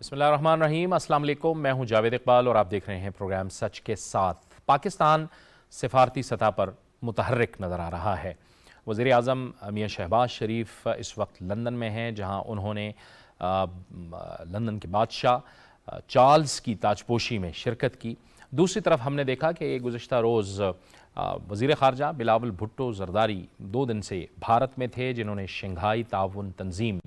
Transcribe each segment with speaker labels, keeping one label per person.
Speaker 1: بسم اللہ الرحمن الرحیم۔ السلام علیکم، میں ہوں جاوید اقبال اور آپ دیکھ رہے ہیں پروگرام سچ کے ساتھ۔ پاکستان سفارتی سطح پر متحرک نظر آ رہا ہے۔ وزیر اعظم میاں شہباز شریف اس وقت لندن میں ہیں، جہاں انہوں نے لندن کے بادشاہ چارلز کی تاجپوشی میں شرکت کی۔ دوسری طرف ہم نے دیکھا کہ گزشتہ روز وزیر خارجہ بلاول بھٹو زرداری 2 دن سے بھارت میں تھے، جنہوں نے شنگھائی تعاون تنظیم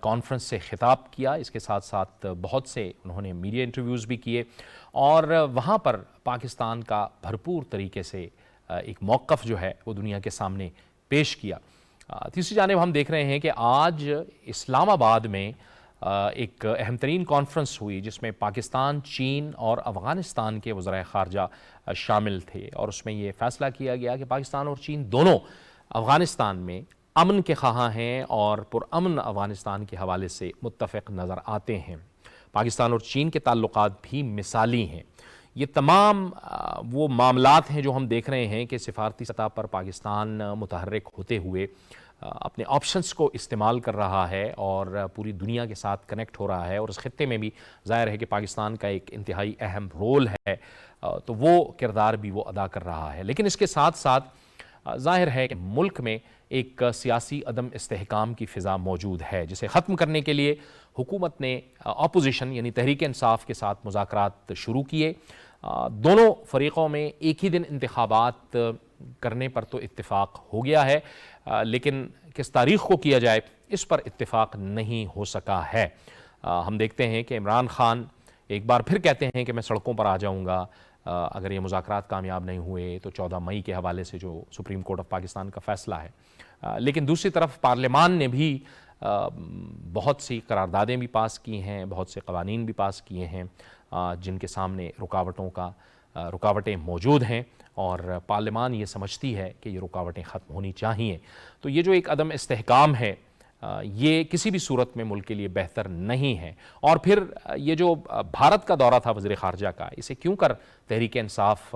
Speaker 1: کانفرنس سے خطاب کیا۔ اس کے ساتھ ساتھ بہت سے انہوں نے میڈیا انٹرویوز بھی کیے اور وہاں پر پاکستان کا بھرپور طریقے سے ایک موقف جو ہے وہ دنیا کے سامنے پیش کیا۔ تیسری جانب ہم دیکھ رہے ہیں کہ آج اسلام آباد میں ایک اہم ترین کانفرنس ہوئی، جس میں پاکستان، چین اور افغانستان کے وزرائے خارجہ شامل تھے، اور اس میں یہ فیصلہ کیا گیا کہ پاکستان اور چین دونوں افغانستان میں امن کے خواہاں ہیں اور پرامن افغانستان کے حوالے سے متفق نظر آتے ہیں۔ پاکستان اور چین کے تعلقات بھی مثالی ہیں۔ یہ تمام وہ معاملات ہیں جو ہم دیکھ رہے ہیں کہ سفارتی سطح پر پاکستان متحرک ہوتے ہوئے اپنے آپشنز کو استعمال کر رہا ہے اور پوری دنیا کے ساتھ کنیکٹ ہو رہا ہے، اور اس خطے میں بھی ظاہر ہے کہ پاکستان کا ایک انتہائی اہم رول ہے، تو وہ کردار بھی وہ ادا کر رہا ہے۔ لیکن اس کے ساتھ ساتھ ظاہر ہے کہ ملک میں ایک سیاسی عدم استحکام کی فضا موجود ہے، جسے ختم کرنے کے لیے حکومت نے اپوزیشن یعنی تحریک انصاف کے ساتھ مذاکرات شروع کیے۔ دونوں فریقوں میں ایک ہی دن انتخابات کرنے پر تو اتفاق ہو گیا ہے، لیکن کس تاریخ کو کیا جائے اس پر اتفاق نہیں ہو سکا ہے۔ ہم دیکھتے ہیں کہ عمران خان ایک بار پھر کہتے ہیں کہ میں سڑکوں پر آ جاؤں گا اگر یہ مذاکرات کامیاب نہیں ہوئے تو 14 مئی کے حوالے سے جو سپریم کورٹ آف پاکستان کا فیصلہ ہے۔ لیکن دوسری طرف پارلیمان نے بھی بہت سی قراردادیں بھی پاس کی ہیں، بہت سے قوانین بھی پاس کیے ہیں جن کے سامنے رکاوٹیں موجود ہیں، اور پارلیمان یہ سمجھتی ہے کہ یہ رکاوٹیں ختم ہونی چاہیے۔ تو یہ جو ایک عدم استحکام ہے، یہ کسی بھی صورت میں ملک کے لیے بہتر نہیں ہے۔ اور پھر یہ جو بھارت کا دورہ تھا وزیر خارجہ کا، اسے کیوں کر تحریک انصاف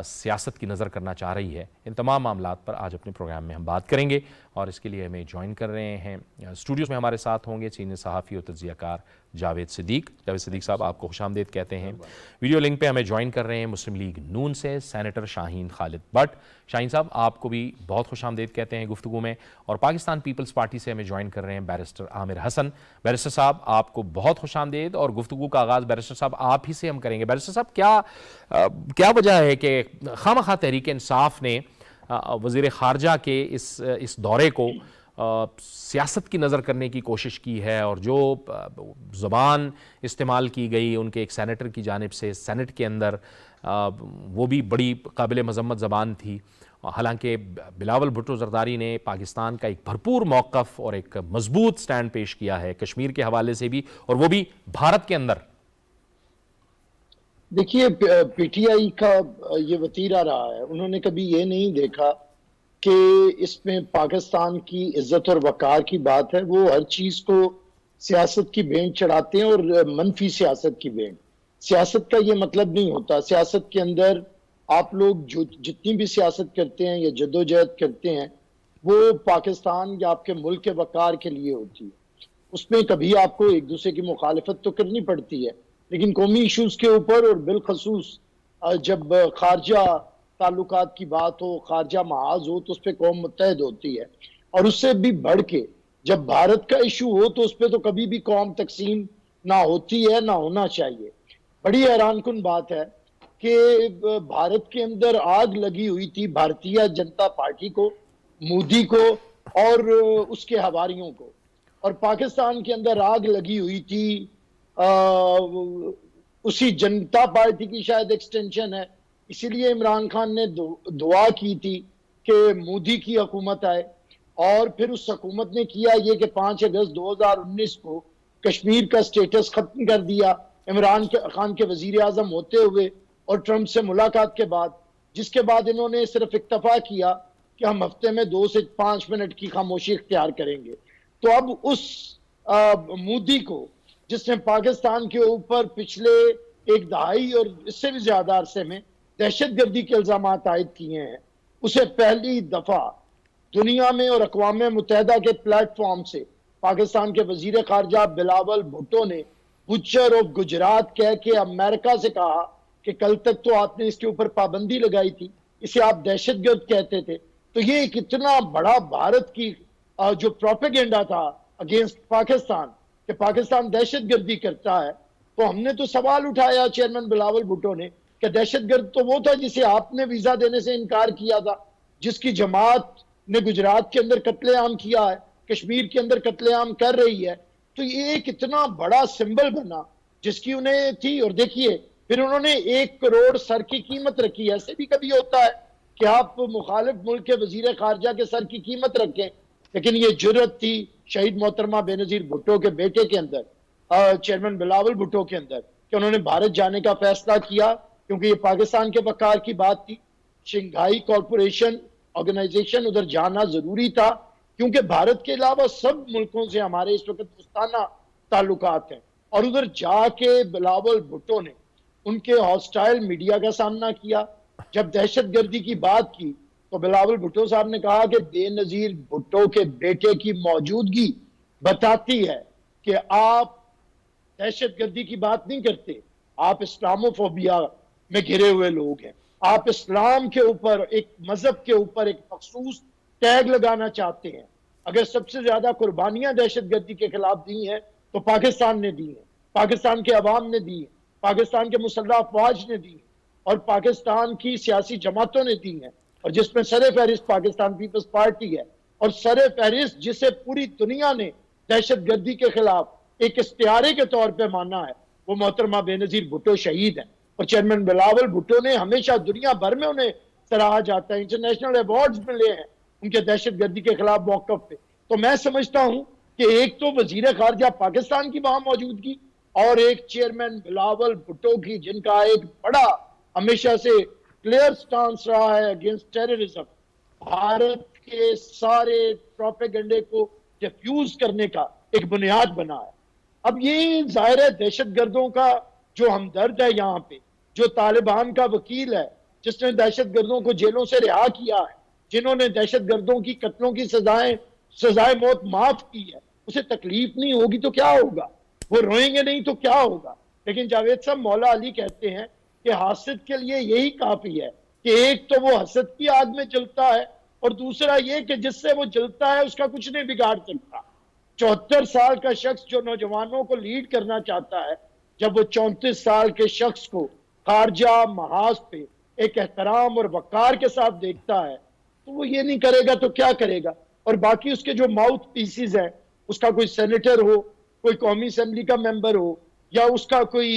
Speaker 1: سیاست کی نظر کرنا چاہ رہی ہے، ان تمام معاملات پر آج اپنے پروگرام میں ہم بات کریں گے، اور اس کے لیے ہمیں جوائن کر رہے ہیں اسٹوڈیوز میں ہمارے ساتھ ہوں گے سینئر صحافی اور تجزیہ کار جاوید صدیق صاحب، آپ کو خوش آمدید کہتے ہیں۔ ویڈیو لنک پہ ہمیں جوائن کر رہے ہیں مسلم لیگ نون سے سینیٹر شاہین خالد بٹ۔ شاہین صاحب، آپ کو بھی بہت خوش آمدید کہتے ہیں گفتگو میں۔ اور پاکستان پیپلز پارٹی سے ہمیں جوائن کر رہے ہیں بیرسٹر عامر حسن۔ بیرسٹر صاحب، آپ کو بہت خوش آمدید، اور گفتگو کا آغاز بیرسٹر صاحب آپ ہی سے ہم کریں گے۔ بیرسٹر صاحب، کیا وجہ ہے کہ خواہ تحریک انصاف نے وزیر خارجہ کے اس دورے کو سیاست کی نظر کرنے کی کوشش کی ہے، اور جو زبان استعمال کی گئی ان کے ایک سینیٹر کی جانب سے سینٹ کے اندر، وہ بھی بڑی قابل مذمت زبان تھی، حالانکہ بلاول بھٹو زرداری نے پاکستان کا ایک بھرپور موقف اور ایک مضبوط سٹینڈ پیش کیا ہے کشمیر کے حوالے سے بھی، اور وہ بھی بھارت کے اندر۔
Speaker 2: دیکھیے، پی ٹی آئی کا یہ وتیرہ رہا ہے، انہوں نے کبھی یہ نہیں دیکھا کہ اس میں پاکستان کی عزت اور وقار کی بات ہے۔ وہ ہر چیز کو سیاست کی بینچ چڑھاتے ہیں، اور منفی سیاست کی بینچ۔ سیاست کا یہ مطلب نہیں ہوتا۔ سیاست کے اندر آپ لوگ جو جتنی بھی سیاست کرتے ہیں یا جدوجہد کرتے ہیں، وہ پاکستان یا آپ کے ملک کے وقار کے لیے ہوتی ہے۔ اس میں کبھی آپ کو ایک دوسرے کی مخالفت تو کرنی پڑتی ہے، لیکن قومی ایشوز کے اوپر، اور بالخصوص جب خارجہ تعلقات کی بات ہو، خارجہ محاذ ہو، تو اس پہ قوم متحد ہوتی ہے۔ اور اس سے بھی بڑھ کے جب بھارت کا ایشو ہو تو اس پہ تو کبھی بھی قوم تقسیم نہ ہوتی ہے، نہ ہونا چاہیے۔ بڑی حیران کن بات ہے کہ بھارت کے اندر آگ لگی ہوئی تھی بھارتیہ جنتا پارٹی کو، مودی کو اور اس کے حواریوں کو، اور پاکستان کے اندر آگ لگی ہوئی تھی اسی جنتا پارٹی کی شاید ایکسٹینشن ہے۔ اسی لیے عمران خان نے دعا کی تھی کہ مودی کی حکومت آئے، اور پھر اس حکومت نے کیا یہ کہ 5 اگست 2019 کو کشمیر کا سٹیٹس ختم کر دیا عمران خان کے وزیر اعظم ہوتے ہوئے اور ٹرمپ سے ملاقات کے بعد، جس کے بعد انہوں نے صرف اکتفا کیا کہ ہم ہفتے میں 2 سے 5 منٹ کی خاموشی اختیار کریں گے۔ تو اب اس مودی کو، جس نے پاکستان کے اوپر پچھلے 1 دہائی اور اس سے بھی زیادہ عرصے میں دہشت گردی کے الزامات عائد کیے ہیں، اسے پہلی دفعہ دنیا میں اور اقوام متحدہ کے پلیٹ فارم سے پاکستان کے وزیر خارجہ بلاول بھٹو نے بچر آف گجرات کہہ کے امریکہ سے کہا کہ کل تک تو آپ نے اس کے اوپر پابندی لگائی تھی، اسے آپ دہشت گرد کہتے تھے. تو یہ ایک اتنا بڑا بھارت کی جو پروپیگنڈا تھا اگینسٹ پاکستان کہ پاکستان دہشت گردی کرتا ہے. تو ہم نے تو سوال اٹھایا چیئرمین بلاول بھٹو نے کہ دہشت گرد تو وہ تھا جسے آپ نے ویزا دینے سے انکار کیا تھا، جس کی جماعت نے گجرات کے اندر قتل عام کیا ہے، کشمیر کے اندر قتل عام کر رہی ہے. تو یہ ایک اتنا بڑا سمبل بنا جس کی انہیں تھی. اور دیکھیے پھر انہوں نے 1 کروڑ سر کی قیمت رکھی. ایسے بھی کبھی ہوتا ہے کہ آپ مخالف ملک کے وزیر خارجہ کے سر کی قیمت رکھیں، لیکن یہ جرت تھی شہید محترمہ بے نظیر بھٹو کے بیٹے کے اندر، چیئرمین بلاول بھٹو کے اندر، کہ انہوں نے بھارت جانے کا فیصلہ کیا کیونکہ یہ پاکستان کے وقار کی بات تھی. شنگھائی کارپوریشن آرگنائزیشن ادھر جانا ضروری تھا کیونکہ بھارت کے علاوہ سب ملکوں سے ہمارے اس وقت دوستانہ تعلقات ہیں. اور ادھر جا کے بلاول بھٹو نے ان کے ہاسٹائل میڈیا کا سامنا کیا. جب دہشت گردی کی بات کی تو بلاول بھٹو صاحب نے کہا کہ بے نظیر بھٹو کے بیٹے کی موجودگی بتاتی ہے کہ آپ دہشت گردی کی بات نہیں کرتے، آپ اسلاموفوبیا میں گھرے ہوئے لوگ ہیں. آپ اسلام کے اوپر، ایک مذہب کے اوپر ایک مخصوص ٹیگ لگانا چاہتے ہیں. اگر سب سے زیادہ قربانیاں دہشت گردی کے خلاف دی ہیں تو پاکستان نے دی ہیں، پاکستان کے عوام نے دی ہیں، پاکستان کے مسلح افواج نے دی ہیں، اور پاکستان کی سیاسی جماعتوں نے دی ہیں، اور جس میں سر فہرست پاکستان پیپلز پارٹی ہے. اور سر فہرست جسے پوری دنیا نے دہشت گردی کے خلاف ایک استعارے کے طور پہ مانا ہے، وہ محترمہ بے نظیر بھٹو شہید ہیں. اور چیئرمین بلاول بھٹو نے ہمیشہ دنیا بھر میں انہیں سراہا جاتا ہے، انٹرنیشنل ایوارڈز ملے ہیں ان کے دہشت گردی کے خلاف موقف پہ. تو میں سمجھتا ہوں کہ ایک تو وزیر خارجہ پاکستان کی وہاں موجودگی، اور ایک چیئرمین بلاول بھٹو کی جن کا ایک بڑا ہمیشہ سے کلیئر سٹانس رہا ہے اگینسٹ ٹیررزم، بھارت کے سارے پروپیگنڈے کو ڈیفیوز کرنے کا ایک بنیاد بنا ہے. اب یہ ظاہر ہے دہشت گردوں کا جو ہمدرد ہے یہاں پہ، جو طالبان کا وکیل ہے جس نے دہشت گردوں کو جیلوں سے رہا کیا ہے، جنہوں نے دہشت گردوں کی قتلوں کی سزائے موت معاف کی ہے، اسے تکلیف نہیں ہوگی تو کیا ہوگا؟ وہ روئیں گے نہیں تو کیا ہوگا؟ لیکن جاوید صاحب، مولا علی کہتے ہیں کہ حاسد کے لیے یہی کافی ہے کہ ایک تو وہ حسد کی آگ میں جلتا ہے، اور دوسرا یہ کہ جس سے وہ جلتا ہے اس کا کچھ نہیں بگاڑ سکتا. 74 سال کا شخص جو نوجوانوں کو لیڈ کرنا چاہتا ہے، جب وہ 34 سال کے شخص کو خارجہ محاذ پہ ایک احترام اور وقار کے ساتھ دیکھتا ہے تو وہ یہ نہیں کرے گا تو کیا کرے گا؟ اور باقی اس کے جو ماؤتھ پیسز ہیں، اس کا کوئی سینیٹر ہو، کوئی قومی اسمبلی کا ممبر ہو، یا اس کا کوئی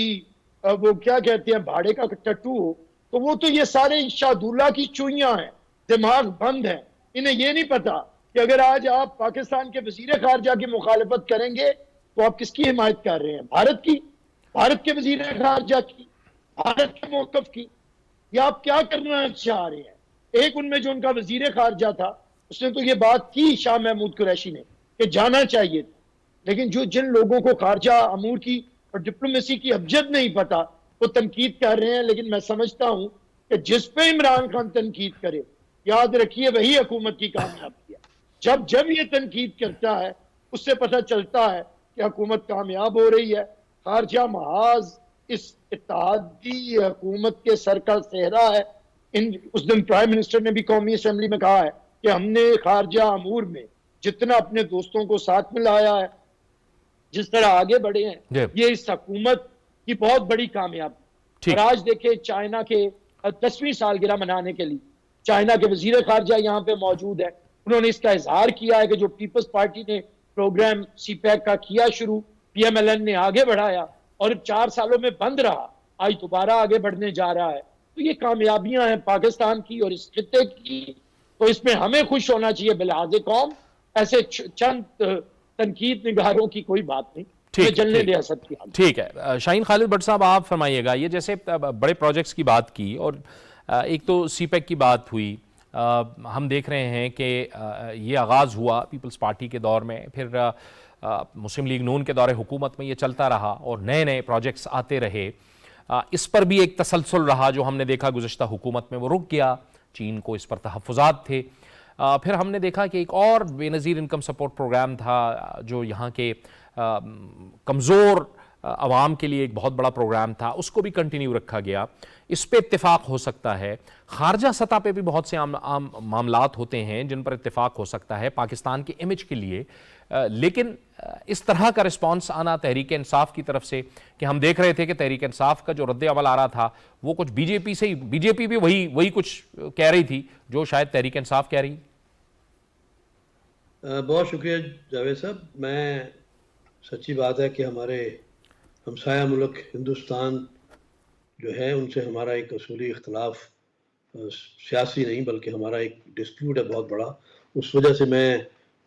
Speaker 2: وہ کیا کہتے ہیں بھاڑے کا ٹٹو ہو، تو وہ تو یہ سارے شاہدولہ کی چوئیاں ہیں، دماغ بند ہیں. انہیں یہ نہیں پتا کہ اگر آج آپ پاکستان کے وزیر خارجہ کی مخالفت کریں گے تو آپ کس کی حمایت کر رہے ہیں؟ بھارت کی، بھارت کے وزیر خارجہ کی، بھارت کے موقف کی، یا آپ کیا کرنا چاہ رہے ہیں؟ ایک ان میں جو ان کا وزیر خارجہ تھا اس نے تو یہ بات کی، شاہ محمود قریشی نے، کہ جانا چاہیے تھا. لیکن جن لوگوں کو خارجہ امور کی اور ڈپلومیسی کی ابجد نہیں پتا وہ تنقید کر رہے ہیں. لیکن میں سمجھتا ہوں کہ جس پہ عمران خان تنقید کرے، یاد رکھیے وہی حکومت کی کامیابی ہے. جب یہ تنقید کرتا ہے اس سے پتہ چلتا ہے کہ حکومت کامیاب ہو رہی ہے. خارجہ محاذ اس اتحادی حکومت کے سر کا صحرا ہے. اس دن پرائم منسٹر نے بھی قومی اسمبلی میں کہا ہے کہ ہم نے خارجہ امور میں جتنا اپنے دوستوں کو ساتھ میں لایا ہے، جس طرح آگے بڑھے ہیں، یہ اس حکومت کی بہت بڑی کامیابی. اور آج دیکھیں چائنا کے 10ویں سالگرہ منانے کے لیے چائنا کے وزیر خارجہ یہاں پہ موجود ہے. انہوں نے اس کا اظہار کیا ہے کہ جو پیپلز پارٹی نے پروگرام سی پیک کا کیا شروع، پی ایم ایل این نے آگے بڑھایا اور 4 سالوں میں بند رہا، آج دوبارہ آگے بڑھنے جا رہا ہے. تو یہ کامیابیاں ہیں پاکستان کی اور اس خطے کی، تو اس میں ہمیں خوش ہونا چاہیے بلحاظ قوم. ایسے چند تنقید نگاروں کی کوئی بات نہیں. جلنے ریاست کی حالت.
Speaker 1: ٹھیک ہے شاہین خالد بٹ صاحب، آپ فرمائیے گا، یہ جیسے بڑے پروجیکٹس کی بات کی اور ایک تو سی پیک کی بات ہوئی، ہم دیکھ رہے ہیں کہ یہ آغاز ہوا پیپلز پارٹی کے دور میں، پھر مسلم لیگ نون کے دور حکومت میں یہ چلتا رہا اور نئے نئے پروجیکٹس آتے رہے. اس پر بھی ایک تسلسل رہا، جو ہم نے دیکھا گزشتہ حکومت میں وہ رک گیا، چین کو اس پر تحفظات تھے. پھر ہم نے دیکھا کہ ایک اور بے نظیر انکم سپورٹ پروگرام تھا جو یہاں کے کمزور عوام کے لیے ایک بہت بڑا پروگرام تھا، اس کو بھی کنٹینیو رکھا گیا، اس پہ اتفاق ہو سکتا ہے۔ خارجہ سطح پہ بھی بہت سے عام معاملات ہوتے ہیں جن پر اتفاق ہو سکتا ہے پاکستان کے امیج کے لیے، لیکن اس طرح کا رسپانس آنا تحریک انصاف کی طرف سے، کہ ہم دیکھ رہے تھے کہ تحریک انصاف کا جو رد عمل آ رہا تھا وہ کچھ بی جے پی سے ہی، بی جے پی بھی وہی کچھ کہہ رہی تھی جو شاید تحریک انصاف کہہ رہی۔
Speaker 3: بہت شکریہ جاوید صاحب۔ میں سچی بات ہے کہ ہمارے ہمسایہ ملک ہندوستان جو ہے ان سے ہمارا ایک اصولی اختلاف سیاسی نہیں بلکہ ہمارا ایک ڈسپیوٹ ہے بہت بڑا، اس وجہ سے میں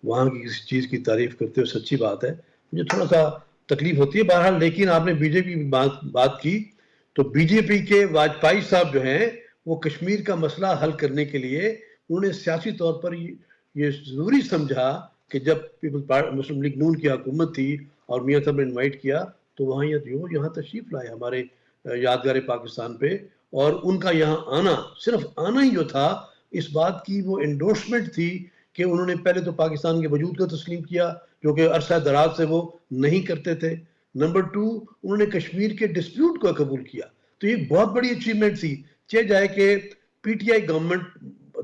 Speaker 3: وہاں کی کسی چیز کی تعریف کرتے ہوئے سچی بات ہے مجھے تھوڑا سا تکلیف ہوتی ہے۔ بہرحال لیکن آپ نے بی جے پی کی بات کی تو بی جے پی کے واجپئی صاحب جو ہیں وہ کشمیر کا مسئلہ حل کرنے کے لیے انہوں نے سیاسی طور پر یہ ضروری سمجھا کہ جب مسلم لیگ نون کی حکومت تھی اور میاں صاحب نے انوائٹ کیا تو وہاں یہاں تشریف لائے ہمارے یادگار پاکستان پہ، اور ان کا یہاں آنا، صرف آنا ہی جو تھا، اس بات کی وہ انڈورسمنٹ تھی کہ انہوں نے پہلے تو پاکستان کے وجود کو تسلیم کیا جو کہ عرصہ دراز سے وہ نہیں کرتے تھے، نمبر 2 انہوں نے کشمیر کے ڈسپیوٹ کو قبول کیا۔ تو یہ بہت بڑی اچیومنٹ تھی۔ چاہے جائے کہ پی ٹی آئی گورنمنٹ،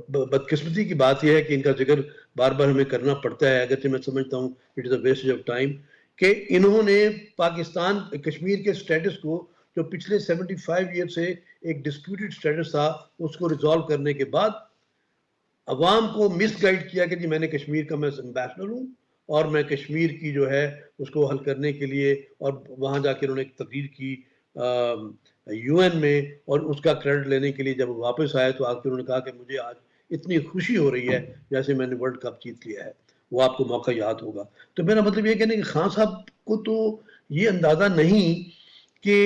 Speaker 3: بدقسمتی کی بات یہ ہے کہ ان کا ذکر بار بار ہمیں کرنا پڑتا ہے، اگرچہ میں سمجھتا ہوں it is a waste of time, کہ انہوں نے پاکستان کشمیر کے سٹیٹس کو جو پچھلے 75 ایئر سے ایک ڈسپیوٹڈ سٹیٹس تھا اس کو ریزالو کرنے کے بعد عوام کو مس گائیڈ کیا کہ جی میں نے کشمیر کا میں امبیسڈر ہوں اور میں کشمیر کی جو ہے اس کو حل کرنے کے لیے، اور وہاں جا کے انہوں نے ایک تقریر کی یو این میں، اور اس کا کریڈٹ لینے کے لیے جب واپس آئے تو آ کے انہوں نے کہا کہ مجھے آج اتنی خوشی ہو رہی ہے جیسے میں نے ورلڈ کپ جیت لیا ہے، وہ آپ کو موقع یاد ہوگا۔ تو میرا مطلب یہ کہنے کہ خان صاحب کو تو یہ اندازہ نہیں کہ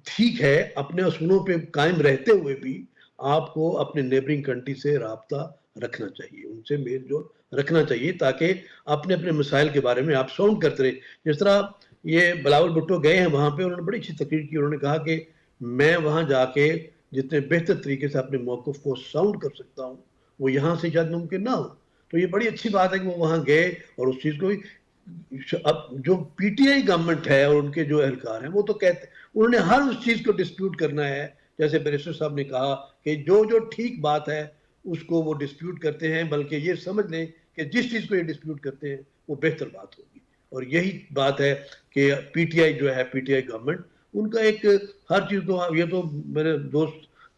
Speaker 3: ٹھیک ہے اپنے اصولوں پہ قائم رہتے ہوئے بھی آپ کو اپنے نیبرنگ کنٹری سے رابطہ رکھنا چاہیے، ان سے میل جول رکھنا چاہیے تاکہ اپنے مسائل کے بارے میں آپ ساؤنڈ کرتے رہے۔ جس طرح یہ بلاول بھٹو گئے ہیں وہاں پہ، انہوں نے بڑی اچھی تقریر کی، انہوں نے کہا کہ میں وہاں جا کے جتنے بہتر طریقے سے اپنے موقف کو ساؤنڈ کر سکتا ہوں وہ یہاں سے شاید ممکن نہ ہو۔ تو یہ بڑی اچھی بات ہے کہ وہ وہاں گئے اور اس چیز کو اب جو پی ٹی آئی گورنمنٹ ہے اور ان کے جو اہلکار ہیں وہ تو کہتے انہوں نے ہر اس چیز کو ڈسپیوٹ کرنا ہے، جیسے بیرسٹر صاحب نے کہا کہ جو ٹھیک بات ہے اس کو وہ ڈسپیوٹ کرتے ہیں، بلکہ یہ سمجھ لیں کہ جس چیز کو یہ ڈسپیوٹ کرتے ہیں وہ بہتر بات ہوگی، اور یہی بات ہے کہ پی ٹی آئی جو ہے، پی ٹی آئی گورنمنٹ، ان کا ایک ہر چیز کو، یہ تو میرے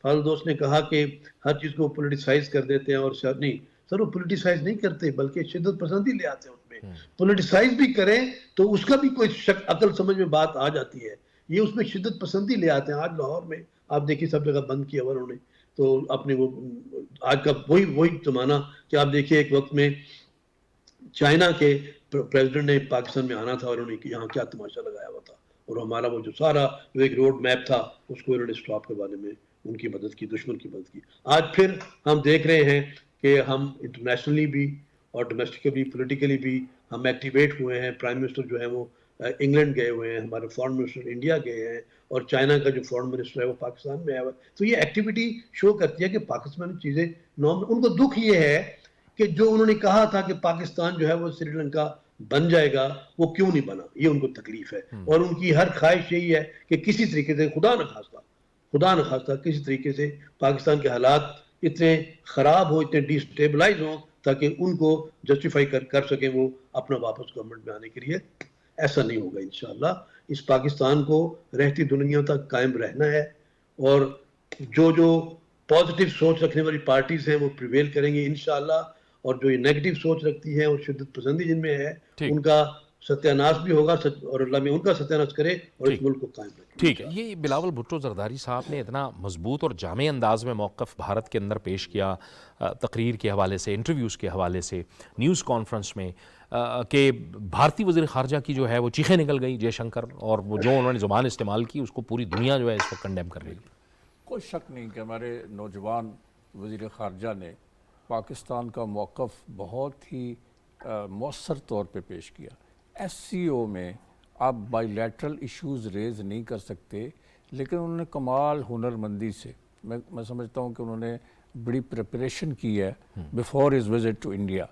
Speaker 3: فاضل دوست نے کہا کہ ہر چیز کو پولیٹیسائز کر دیتے ہیں، اور نہیں سر، وہ پولیٹیسائز نہیں کرتے بلکہ شدت پسندی لے آتے ہیں اس میں۔ پولیٹیسائز بھی کریں تو اس کا بھی کوئی عقل سمجھ میں بات آ جاتی ہے، یہ اس میں شدت پسندی لے آتے ہیں۔ آج لاہور میں آپ دیکھیے سب جگہ بند کیا ہوا انہوں نے، تو اپنے وہ آج کا وہی زمانہ کہ آپ دیکھیے ایک وقت میں چائنا کے پریزیڈنٹ نے پاکستان میں آنا تھا اور انہوں نے یہاں کیا تماشا لگایا ہوا تھا، اور ہمارا وہ جو سارا جو ایک روڈ میپ تھا اس کو انہوں نے سٹاپ کروانے میں ان کی مدد کی، دشمن کی مدد کی۔ آج پھر ہم دیکھ رہے ہیں کہ ہم انٹرنیشنلی بھی اور ڈومیسٹکلی پولیٹیکلی بھی ہم ایکٹیویٹ ہوئے ہیں۔ پرائم منسٹر جو ہے وہ انگلینڈ گئے ہوئے ہیں، ہمارے فارن منسٹر انڈیا گئے ہیں، اور چائنا کا جو فارن منسٹر ہے وہ پاکستان میں آیا ہوا ہے۔ تو یہ ایکٹیویٹی شو کرتی ہے کہ پاکستان میں چیزیں ان کو دکھ یہ ہے کہ جو انہوں نے کہا تھا کہ پاکستان جو ہے وہ سری لنکا بن جائے گا وہ کیوں نہیں بنا، یہ ان کو تکلیف ہے، اور ان کی ہر خواہش یہی ہے کہ کسی طریقے سے خدا نخواستہ کسی طریقے سے پاکستان کے حالات اتنے خراب ہو، اتنے ڈیسٹیبلائز ہوں تاکہ ان کو جسٹیفائی کر سکیں وہ اپنا واپس گورنمنٹ میں آنے کے لیے۔ ایسا نہیں ہوگا انشاءاللہ۔ اس پاکستان کو رہتی دنیا تک قائم رہنا ہے، اور جو پازیٹیو سوچ رکھنے والی پارٹیز ہیں وہ پریویل کریں گی انشاءاللہ، اور جو یہ نیگیٹو سوچ رکھتی ہے اور شدت پسندی جن میں ہے ان کا ستیاناش بھی ہوگا، اور اللہ میں ان کا ستیاناش کرے اور اس ملک کو قائم رکھے۔
Speaker 1: ٹھیک ہے، یہ بلاول بھٹو زرداری صاحب نے اتنا مضبوط اور جامع انداز میں موقف بھارت کے اندر پیش کیا، تقریر کے حوالے سے، انٹرویوز کے حوالے سے، نیوز کانفرنس میں، کہ بھارتی وزیر خارجہ کی جو ہے وہ چیخیں نکل گئی جے شنکر، اور وہ جو انہوں نے زبان استعمال کی اس کو پوری دنیا جو ہے اس کو کنڈیم کر رہی ہے۔
Speaker 4: کوئی شک نہیں کہ ہمارے نوجوان وزیر خارجہ نے پاکستان کا موقف بہت ہی مؤثر طور پہ پیش کیا۔ ایس سی او میں آپ بائی لیٹرل ایشوز ریز نہیں کر سکتے، لیکن انہوں نے کمال ہنرمندی سے، میں سمجھتا ہوں کہ انہوں نے بڑی پریپریشن کی ہے before his visit to India,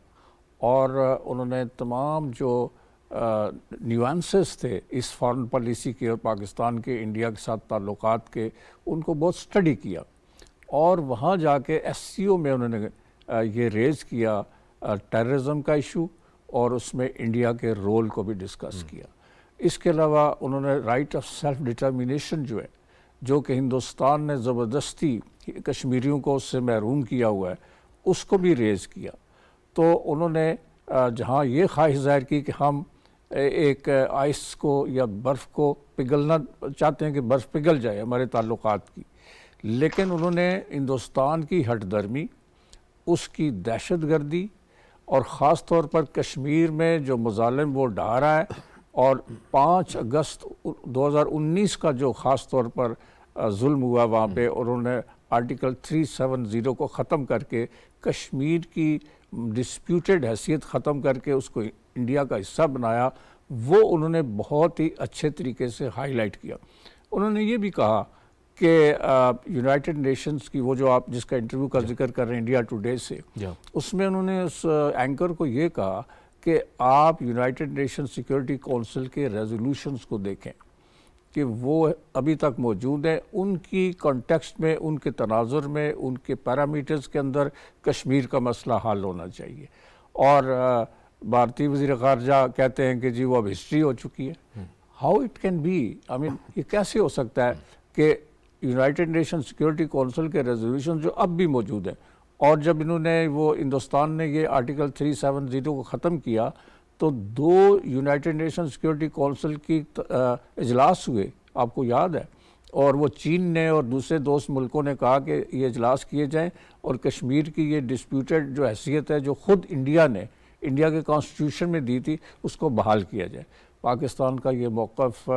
Speaker 4: اور انہوں نے تمام جو نیوانسز تھے اس فارن پالیسی کے اور پاکستان کے انڈیا کے ساتھ تعلقات کے، ان کو بہت سٹڈی کیا، اور وہاں جا کے ایس سی او میں انہوں نے یہ ریز کیا ٹیررزم کا ایشو، اور اس میں انڈیا کے رول کو بھی ڈسکس کیا۔ اس کے علاوہ انہوں نے رائٹ آف سیلف ڈٹرمنیشن جو کہ ہندوستان نے زبردستی کشمیریوں کو اس سے محروم کیا ہوا ہے، اس کو بھی ریز کیا۔ تو انہوں نے جہاں یہ خواہش ظاہر کی کہ ہم ایک آئس کو یا برف کو پگھلنا چاہتے ہیں کہ برف پگھل جائے ہمارے تعلقات کی، لیکن انہوں نے ہندوستان کی ہٹ درمی، اس کی دہشت گردی، اور خاص طور پر کشمیر میں جو مظالم وہ ڈھا رہا ہے، اور 5 اگست 2019 کا جو خاص طور پر ظلم ہوا وہاں پہ، انہوں نے آرٹیکل 370 کو ختم کر کے کشمیر کی ڈسپیوٹڈ حیثیت ختم کر کے اس کو انڈیا کا حصہ بنایا، وہ انہوں نے بہت ہی اچھے طریقے سے ہائی لائٹ کیا۔ انہوں نے یہ بھی کہا کہ یونائٹڈ نیشنز کی وہ جو آپ جس کا انٹرویو کا ذکر کر رہے ہیں انڈیا ٹوڈے سے، اس میں انہوں نے اس اینکر کو یہ کہا کہ آپ یونائٹڈ نیشن سیکیورٹی کونسل کے ریزولوشنز کو دیکھیں کہ وہ ابھی تک موجود ہیں، ان کی کانٹیکسٹ میں، ان کے تناظر میں، ان کے پیرامیٹرز کے اندر کشمیر کا مسئلہ حل ہونا چاہیے۔ اور بھارتی وزیر خارجہ کہتے ہیں کہ جی وہ اب ہسٹری ہو چکی ہے۔ ہاؤ اٹ کین بی، یہ کیسے ہو سکتا ہے کہ یونائٹڈ نیشن سیکیورٹی کونسل کے ریزولوشن جو اب بھی موجود ہیں، اور جب انہوں نے وہ ہندوستان نے یہ آرٹیکل 370 کو ختم کیا تو 2 یونائٹڈ نیشن سیکیورٹی کونسل کی اجلاس ہوئے، آپ کو یاد ہے، اور وہ چین نے اور دوسرے دوست ملکوں نے کہا کہ یہ اجلاس کیے جائیں اور کشمیر کی یہ ڈسپیوٹڈ جو حیثیت ہے جو خود انڈیا نے انڈیا کے کانسٹیٹیوشن میں دی تھی، اس کو بحال کیا جائے۔ پاکستان کا یہ موقف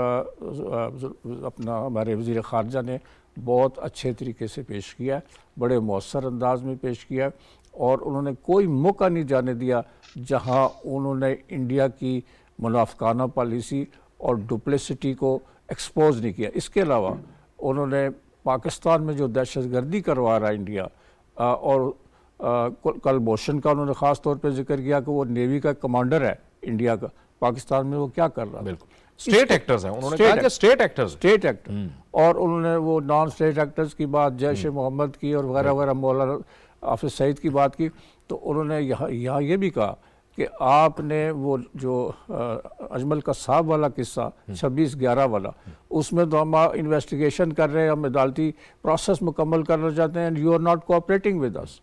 Speaker 4: اپنا ہمارے وزیر خارجہ نے بہت اچھے طریقے سے پیش کیا ہے، بڑے مؤثر انداز میں پیش کیا ہے، اور انہوں نے کوئی موقع نہیں جانے دیا جہاں انہوں نے انڈیا کی منافقانہ پالیسی اور ڈپلیسٹی کو ایکسپوز نہیں کیا۔ اس کے علاوہ انہوں نے پاکستان میں جو دہشت گردی کروا رہا ہے انڈیا، اور کل بوشن کا انہوں نے خاص طور پہ ذکر کیا کہ وہ نیوی کا کمانڈر ہے انڈیا کا، پاکستان میں وہ کیا کر رہا ہے۔
Speaker 1: بالکل اسٹیٹ ایکٹرز ہیں، انہوں نے کہا کہ اسٹیٹ ایکٹر،
Speaker 4: اور انہوں نے وہ نان اسٹیٹ ایکٹرز کی بات، جیش محمد کی اور وغیرہ وغیرہ، مولانا حافظ سعید کی بات کی، تو انہوں نے یہاں یہ بھی کہا کہ آپ نے وہ جو اجمل قصاب والا قصہ 26/11 والا، اس میں تو ہم انویسٹیگیشن کر رہے ہیں، ہم عدالتی پروسیس مکمل کرنا چاہتے ہیں، and you are not cooperating with اس۔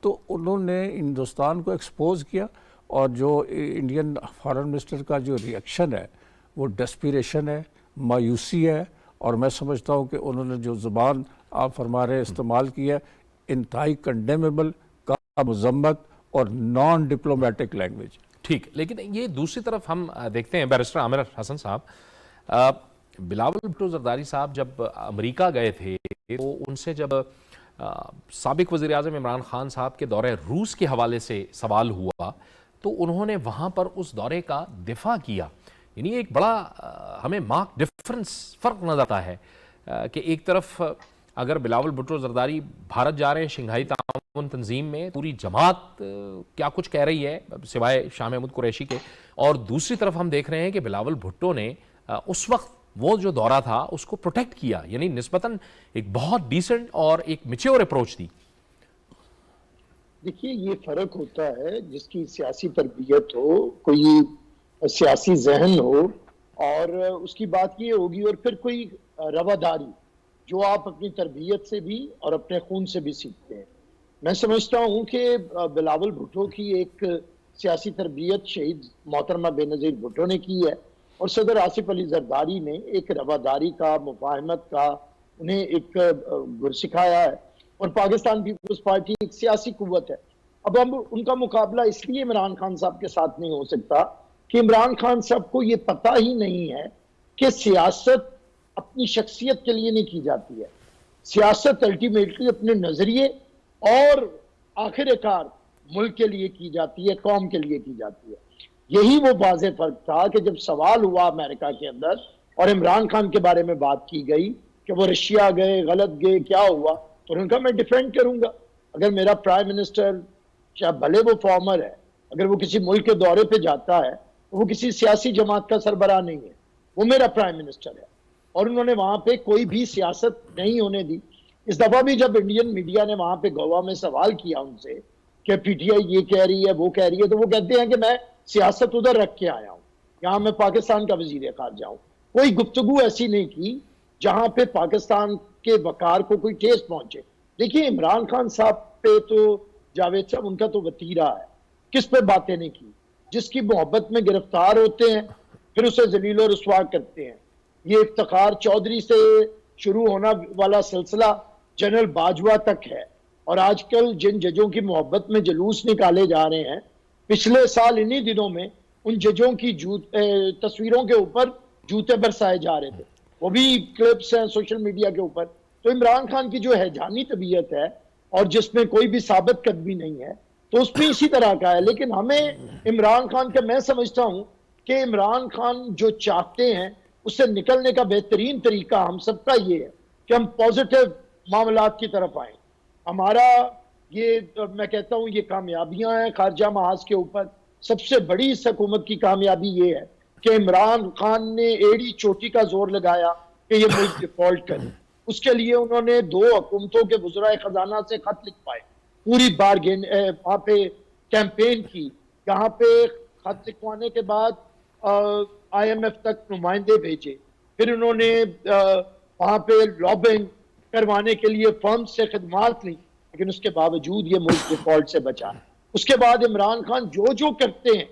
Speaker 4: تو انہوں نے ہندوستان کو ایکسپوز کیا، اور جو انڈین فارن منسٹر کا جو ریئیکشن ہے وہ ڈسپیریشن ہے، مایوسی ہے، اور میں سمجھتا ہوں کہ انہوں نے جو زبان آپ فرما رہے استعمال کی ہے، انتہائی کنڈیمیبل، کا مذمت اور نان ڈپلومیٹک لینگویج۔
Speaker 1: ٹھیک، لیکن یہ دوسری طرف ہم دیکھتے ہیں بیرسٹر عامر حسن صاحب، بلاول بھٹو زرداری صاحب جب امریکہ گئے تھے تو ان سے جب سابق وزیر اعظم عمران خان صاحب کے دورہ روس کے حوالے سے سوال ہوا تو انہوں نے وہاں پر اس دورے کا دفاع کیا، یعنی ایک بڑا ہمیں مارک ڈفرنس فرق نظر آتا ہے کہ ایک طرف اگر بلاول بھٹو زرداری بھارت جا رہے ہیں شنگھائی تعاون تنظیم میں، پوری جماعت کیا کچھ کہہ رہی ہے سوائے شاہ محمود قریشی کے، اور دوسری طرف ہم دیکھ رہے ہیں کہ بلاول بھٹو نے اس وقت وہ جو دورہ تھا اس کو پروٹیکٹ کیا، یعنی نسبتاً ایک بہت ڈیسنٹ اور ایک میچور اپروچ دی۔
Speaker 2: دیکھیے یہ فرق ہوتا ہے، جس کی سیاسی تربیت ہو، کوئی سیاسی ذہن ہو، اور اس کی بات یہ ہوگی، اور پھر کوئی رواداری جو آپ اپنی تربیت سے بھی اور اپنے خون سے بھی سیکھتے ہیں۔ میں سمجھتا ہوں کہ بلاول بھٹو کی ایک سیاسی تربیت شہید محترمہ بے نظیر بھٹو نے کی ہے، اور صدر آصف علی زرداری نے ایک رواداری کا، مفاہمت کا انہیں ایک گر سکھایا ہے، اور پاکستان پیپلز پارٹی ایک سیاسی قوت ہے۔ اب ہم ان کا مقابلہ اس لیے عمران خان صاحب کے ساتھ نہیں ہو سکتا کہ عمران خان صاحب کو یہ پتہ ہی نہیں ہے کہ سیاست اپنی شخصیت کے لیے نہیں کی جاتی ہے، سیاست الٹیمیٹلی اپنے نظریے اور آخر کار ملک کے لیے کی جاتی ہے، قوم کے لیے کی جاتی ہے۔ یہی وہ واضح فرق تھا کہ جب سوال ہوا امریکہ کے اندر اور عمران خان کے بارے میں بات کی گئی کہ وہ رشیا گئے، غلط گئے، کیا ہوا، تو انہوں نے کہا میں ڈیفینڈ کروں گا۔ اگر میرا پرائم منسٹر چاہے بھلے وہ فارمر ہے، اگر وہ کسی ملک کے دورے پہ جاتا ہے وہ کسی سیاسی جماعت کا سربراہ نہیں ہے, وہ میرا پرائم منسٹر ہے, اور انہوں نے وہاں پہ کوئی بھی سیاست نہیں ہونے دی. اس دفعہ بھی جب انڈین میڈیا نے وہاں پہ گوا میں سوال کیا ان سے کہ پی ٹی آئی یہ کہہ رہی ہے وہ کہہ رہی ہے, تو وہ کہتے ہیں کہ میں سیاست ادھر رکھ کے آیا ہوں, یہاں میں پاکستان کا وزیر خارجہ ہوں. کوئی گفتگو ایسی نہیں کی جہاں پہ پاکستان کے وقار کو کوئی ٹھیس پہنچے. دیکھیے عمران خان صاحب پہ تو جاوید صاحب ان کا تو وتیرہ ہے, کس پہ باتیں نہیں کی. جس کی محبت میں گرفتار ہوتے ہیں پھر اسے ذلیل و رسوا کرتے ہیں. یہ افتخار چودھری سے شروع ہونا والا سلسلہ جنرل باجوہ تک ہے, اور آج کل جن ججوں کی محبت میں جلوس نکالے جا رہے ہیں, پچھلے سال انہی دنوں میں ان ججوں کی تصویروں کے اوپر جوتے برسائے جا رہے تھے, وہ بھی کلپس ہیں سوشل میڈیا کے اوپر. تو عمران خان کی جو ہیجانی طبیعت ہے اور جس میں کوئی بھی ثابت قدمی نہیں ہے, تو اس میں اسی طرح کا ہے. لیکن ہمیں عمران خان کا, میں سمجھتا ہوں کہ عمران خان جو چاہتے ہیں اس سے نکلنے کا بہترین طریقہ ہم سب کا یہ ہے کہ ہم پازیٹیو معاملات کی طرف آئیں. ہمارا یہ میں کہتا ہوں یہ کامیابیاں ہیں خارجہ محاذ کے اوپر. سب سے بڑی اس حکومت کی کامیابی یہ ہے کہ عمران خان نے ایڑی چوٹی کا زور لگایا کہ یہ ملک ڈیفالٹ کرے. اس کے لیے انہوں نے 2 حکومتوں کے وزرائے خزانہ سے خط لکھوائے, پوری بارگین وہاں پہ کیمپین کی. یہاں پہ خط لکھوانے کے بعد آئی ایم ایف تک نمائندے بھیجے, پھر انہوں نے وہاں پہ لابنگ کروانے کے لیے فرم سے خدمات لی, لیکن اس کے باوجود یہ ملک ڈیفالٹ سے بچا. اس کے بعد عمران خان جو کرتے ہیں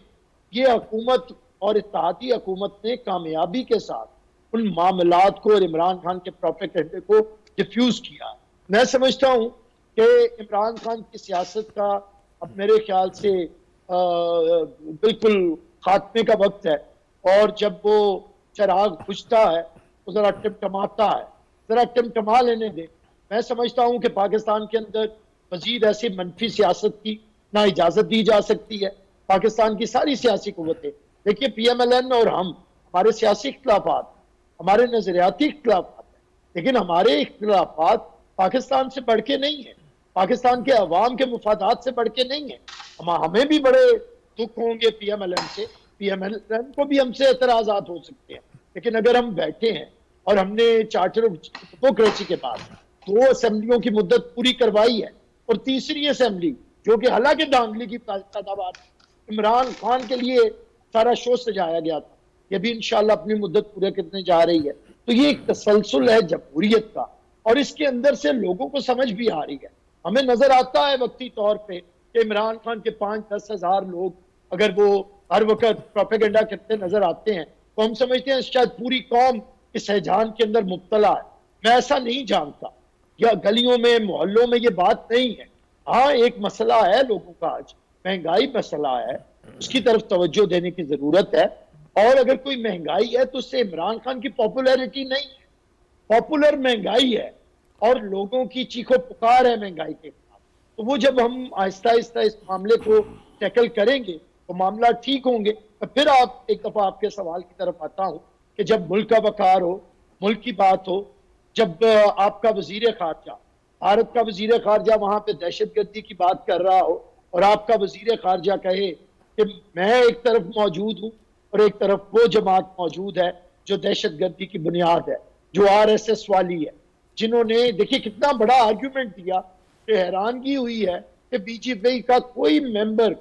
Speaker 2: یہ حکومت اور اتحادی حکومت نے کامیابی کے ساتھ ان معاملات کو اور عمران خان کے پروپیگنڈے کو ڈیفیوز کیا. میں سمجھتا ہوں کہ عمران خان کی سیاست کا اب میرے خیال سے بالکل خاتمے کا وقت ہے, اور جب وہ چراغ بجھتا ہے تو ذرا ٹمٹماتا ہے, ذرا ٹمٹما لینے دیں. میں سمجھتا ہوں کہ پاکستان کے اندر مزید ایسی منفی سیاست کی نہ اجازت دی جا سکتی ہے. پاکستان کی ساری سیاسی قوتیں, دیکھیے پی ایم ایل این اور ہمارے سیاسی اختلافات, ہمارے نظریاتی اختلافات ہیں, لیکن ہمارے اختلافات پاکستان سے بڑھ کے نہیں ہیں, پاکستان کے عوام کے مفادات سے بڑھ کے نہیں ہیں. ہمیں بھی بڑے دکھ ہوں گے پی ایم ایل این سے, پی ایم ایل این کو بھی ہم سے اعتراضات ہو سکتے ہیں, لیکن اگر ہم بیٹھے ہیں اور ہم نے چارٹر آف ڈیموکریسی کے بعد 2 اسمبلیوں کی مدت پوری کروائی ہے, اور تیسری اسمبلی جو کہ حالانکہ دانگلی کی پیداوار عمران خان کے لیے سارا شو سجایا گیا تھا, یہ بھی انشاءاللہ اپنی مدت پورے کرنے جا رہی ہے. تو یہ ایک تسلسل ہے جمہوریت کا, اور اس کے اندر سے لوگوں کو سمجھ بھی آ رہی ہے. ہمیں نظر آتا ہے وقتی طور پہ کہ عمران خان کے 5-10 ہزار لوگ اگر وہ ہر وقت پروپیگنڈا کرتے نظر آتے ہیں تو ہم سمجھتے ہیں شاید پوری قوم اس ہیجان کے اندر مبتلا ہے. میں ایسا نہیں جانتا, یا گلیوں میں محلوں میں یہ بات نہیں ہے. ہاں ایک مسئلہ ہے لوگوں کا, آج مہنگائی مسئلہ ہے, اس کی طرف توجہ دینے کی ضرورت ہے. اور اگر کوئی مہنگائی ہے تو اس سے عمران خان کی پاپولیرٹی نہیں ہے, پاپولر مہنگائی ہے اور لوگوں کی چیخو پکار ہے مہنگائی کے خلاف. تو وہ جب ہم آہستہ آہستہ اس معاملے کو ٹیکل کریں گے تو معاملہ ٹھیک ہوں گے. پھر ایک دفعہ آپ کے سوال کی طرف آتا ہوں کہ جب ملک کا وقار ہو, ملک کی بات ہو, جب آپ کا وزیر خارجہ, بھارت کا وزیر خارجہ وہاں پہ دہشت گردی کی بات کر رہا ہو, اور آپ کا وزیر خارجہ کہے کہ میں ایک طرف موجود ہوں اور ایک طرف وہ جماعت موجود ہے جو دہشت گردی کی بنیاد ہے, جو RSS والی ہے, جنہوں نے دیکھیے کتنا بڑا آرگیومنٹ دیا کہ حیرانگی ہوئی ہے کہ بی جے پی کا کوئی ممبر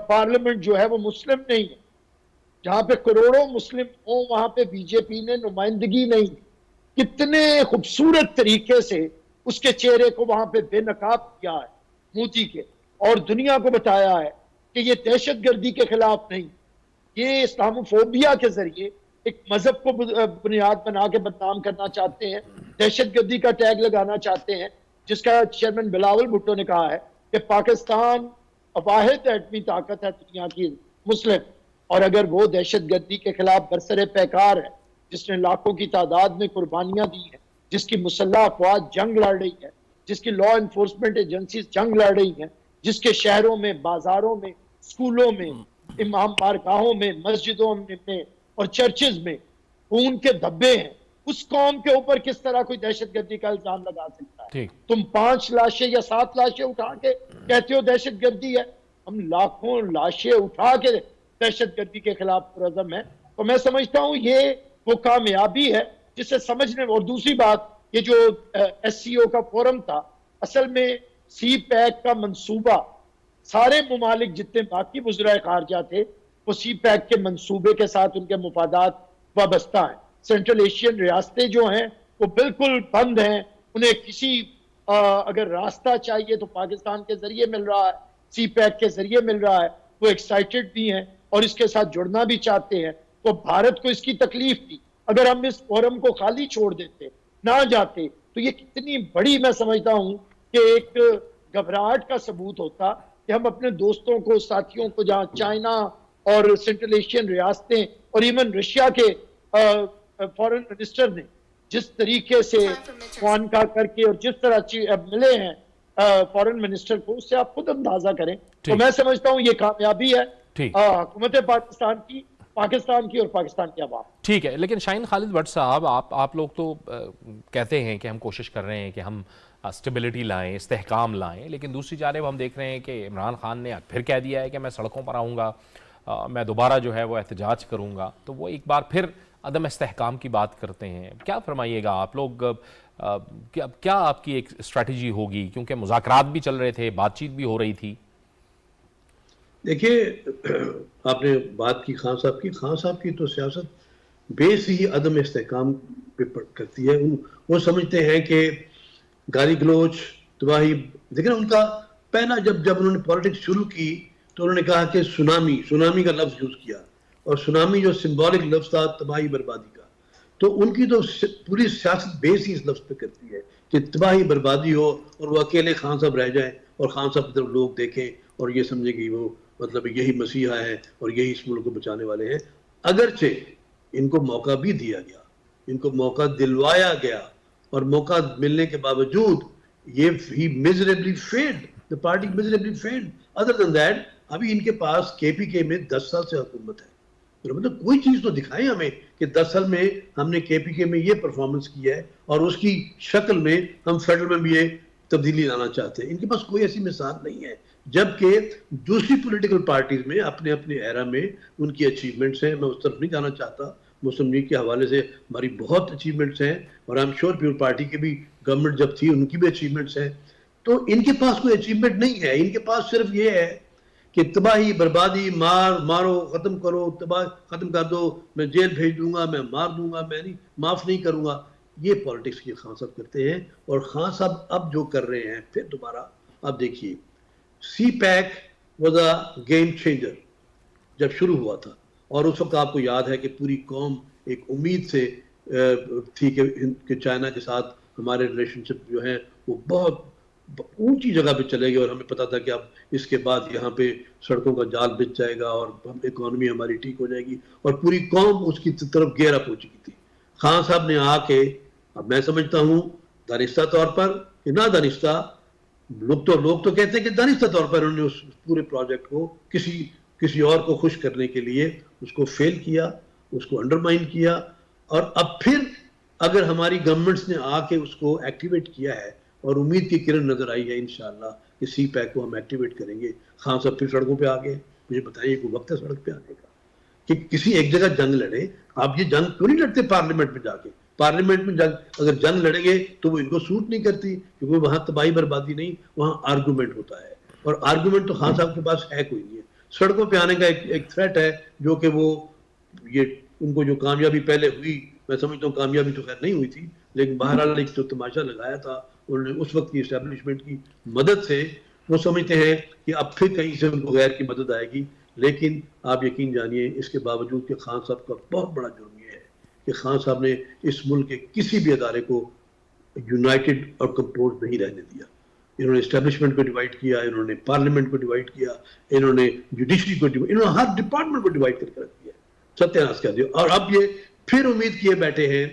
Speaker 2: پارلیمنٹ جو ہے وہ مسلم نہیں ہے. جہاں پہ کروڑوں مسلم ہوں وہاں پہ بی جے پی نے نمائندگی نہیں دی. کتنے خوبصورت طریقے سے اس کے چہرے کو وہاں پہ بے نقاب کیا ہے مودی کے, اور دنیا کو بتایا ہے کہ یہ دہشت گردی کے خلاف نہیں, یہ اسلاموفوبیا کے ذریعے ایک مذہب کو بنیاد بنا کے بدنام کرنا چاہتے ہیں, دہشت گردی کا ٹیگ لگانا چاہتے ہیں, جس کا چیئرمین بلاول بھٹو نے کہا ہے کہ پاکستان واحد ایٹمی طاقت ہے دنیا کی مسلم, اور اگر وہ دہشت گردی کے خلاف برسر پیکار ہے, جس نے لاکھوں کی تعداد میں قربانیاں دی ہیں, جس کی مسلح افواج جنگ لڑ رہی ہے, جس کی لا انفورسمنٹ ایجنسیز جنگ لڑ رہی ہیں, جس کے شہروں میں, بازاروں میں, اسکولوں میں, امام بارگاہوں میں, مسجدوں میں اور چرچز میں خون کے دھبے ہیں, اس قوم کے اوپر کس طرح کوئی دہشت گردی کا الزام لگا سکتا ہے؟ تم 5 لاشیں یا 7 لاشیں اٹھا کے کہتے ہو دہشت گردی ہے, ہم لاکھوں لاشیں اٹھا کے دہشت گردی کے خلاف پرعزم ہیں. تو میں سمجھتا ہوں یہ وہ کامیابی ہے جسے سمجھنے. اور دوسری بات یہ جو ایس سی او کا فورم تھا, اصل میں سی پیک کا منصوبہ سارے ممالک جتنے باقی وزرائے خارجہ تھے وہ سی پیک کے منصوبے کے ساتھ ان کے مفادات وابستہ ہیں. سینٹرل ایشین ریاستیں جو ہیں وہ بالکل بند ہیں, انہیں کسی اگر راستہ چاہیے تو پاکستان کے ذریعے مل رہا ہے, سی پیک کے ذریعے مل رہا ہے. وہ ایکسائٹڈ بھی ہیں اور اس کے ساتھ جڑنا بھی چاہتے ہیں. تو بھارت کو اس کی تکلیف تھی, اگر ہم اس فورم کو خالی چھوڑ دیتے نہ جاتے تو یہ کتنی بڑی میں سمجھتا ہوں کہ ایک گھبراہٹ کا ثبوت ہوتا کہ ہم اپنے دوستوں کو, ساتھیوں کو, جہاں چائنا اور سینٹرل ایشین ریاستیں اور ایون رشیا کے فورن منسٹر نے جس طریقے سے خوانکاہ کر کے اور جس طرح ملے ہیں فورن منسٹر کو, اس سے آپ خود اندازہ کریں. تو میں سمجھتا ہوں یہ کامیابی ہے حکومت پاکستان کی اور پاکستان کے عوام.
Speaker 1: ٹھیک ہے, لیکن شاہین خالد بٹ صاحب, آپ لوگ تو کہتے ہیں کہ ہم کوشش کر رہے ہیں کہ ہم اسٹیبلٹی لائیں, استحکام لائیں, لیکن دوسری جانب ہم دیکھ رہے ہیں کہ عمران خان نے پھر کہہ دیا ہے کہ میں سڑکوں پر آؤں گا, میں دوبارہ جو ہے وہ احتجاج کروں گا. تو وہ ایک بار پھر عدم استحکام کی بات کرتے ہیں. کیا فرمائیے گا آپ لوگ, کیا آپ کی ایک اسٹریٹجی ہوگی, کیونکہ مذاکرات بھی چل رہے تھے, بات چیت بھی ہو رہی تھی.
Speaker 3: دیکھیے, آپ نے بات کی خان صاحب کی تو سیاست بیس ہی عدم استحکام پہ کرتی ہے. وہ سمجھتے ہیں کہ گالی گلوچ, تباہی. دیکھیں ان کا پہلا جب انہوں نے پالیٹکس شروع کی تو انہوں نے کہا کہ سونامی کا لفظ یوز کیا, اور سونامی جو سمبولک لفظ تھا تباہی بربادی کا. تو ان کی تو پوری سیاست بیس ہی اس لفظ پہ کرتی ہے کہ تباہی بربادی ہو اور وہ اکیلے خان صاحب رہ جائیں اور خان صاحب کی طرف لوگ دیکھیں اور یہ سمجھیں کہ وہ مطلب یہی مسیحا ہے اور یہی اس ملک کو بچانے والے ہیں. اگرچہ ان کو موقع بھی دیا گیا, ان کو موقع دلوایا گیا, اور موقع ملنے کے باوجود یہ ہی miserably failed. The party miserably failed. Other than that, ابھی ان کے پاس کے پی کے میں 10 سال سے حکومت ہے. مطلب کوئی چیز تو دکھائیں ہمیں کہ 10 سال میں ہم نے کے پی کے میں یہ پرفارمنس کیا ہے, اور اس کی شکل میں ہم فیڈرل میں بھی یہ تبدیلی لانا چاہتے ہیں. ان کے پاس کوئی ایسی مثال نہیں ہے, جبکہ دوسری پولیٹیکل پارٹیز میں اپنے اپنے ایرا میں ان کی اچیومنٹس ہیں. میں اس طرف نہیں جانا چاہتا, مسلم لیگ کے حوالے سے ہماری بہت اچیومنٹس ہیں, اور I am sure people party کی بھی گورنمنٹ جب تھی ان کی بھی اچیومنٹس ہیں. تو ان کے پاس کوئی اچیومنٹ نہیں ہے. ان کے پاس صرف یہ ہے کہ تباہی بربادی, مارو, ختم کرو, تباہ ختم کر دو, میں جیل بھیج دوں گا, میں مار دوں گا, میں نہیں معاف نہیں کروں گا. یہ پالیٹکس کی خان صاحب کرتے ہیں. اور خان صاحب اب جو کر رہے ہیں پھر دوبارہ, آپ دیکھیے CPEC was a game changer جب شروع ہوا تھا, اور اس وقت آپ کو یاد ہے کہ پوری قوم ایک امید سے تھی کہ چائنا کے ساتھ ہمارے ریلیشن شپ جو ہیں وہ بہت اونچی جگہ پہ چلے گئے, اور ہمیں پتا تھا کہ اب اس کے بعد یہاں پہ سڑکوں کا جال بچ جائے گا اور اکانومی ہماری ٹھیک ہو جائے گی, اور پوری قوم اس کی طرف گیئر اپ ہو چکی تھی. خان صاحب نے آ کے, اب میں سمجھتا ہوں دانستہ طور پر کہ نہ دانستہ, لوگ تو کہتے ہیں کہ دانستہ طور پر انہوں نے اس پورے پروجیکٹ کو کسی اور کو خوش کرنے کے لیے اس کو فیل کیا, اس کو انڈرمائن کیا. اور اب پھر اگر ہماری گورنمنٹس نے آ کے اس کو ایکٹیویٹ کیا ہے, اور امید کی کرن نظر آئی ہے انشاءاللہ کہ سی پیک کو ہم ایکٹیویٹ کریں گے, خان صاحب پھر سڑکوں پہ آ گئے. مجھے بتائیے کوئی وقت ہے سڑک پہ آنے کا کہ کسی ایک جگہ جنگ لڑے؟ آپ یہ جنگ کیوں نہیں لڑتے پارلیمنٹ میں جا کے؟ پارلیمنٹ میں اگر جنگ لڑیں گے تو وہ ان کو سوٹ نہیں کرتی, کیونکہ وہاں تباہی بربادی نہیں, وہاں آرگومنٹ ہوتا ہے, اور آرگومنٹ تو خان صاحب کے پاس ہے کوئی نہیں ہے. سڑکوں پہ آنے کا ایک تھریٹ ہے, جو کہ وہ یہ ان کو جو کامیابی پہلے ہوئی, میں سمجھتا ہوں کامیابی تو خیر نہیں ہوئی تھی, لیکن بہرحال ایک جو تماشا لگایا تھا انہوں نے اس وقت کی اسٹیبلشمنٹ کی مدد سے, وہ سمجھتے ہیں کہ اب پھر کہیں سے ان کو غیر کی مدد آئے گی. لیکن آپ یقین جانیے اس کے باوجود کہ خان صاحب کا بہت بڑا جرم یہ ہے کہ خان صاحب نے اس ملک کے کسی بھی ادارے کو یونائٹڈ اور کمپوز نہیں رہنے دیا. انہوں نے اسٹیبلشمنٹ کو ڈیوائڈ کیا, انہوں نے پارلیمنٹ کو ڈیوائڈ کیا, انہوں نے جوڈیشری کو ڈیوائڈ, انہوں نے ہر ڈپارٹمنٹ کو ڈیوائڈ کر کے رکھ دیا, ستیہ ناش کر دیا. اور اب یہ پھر امید کیے بیٹھے ہیں,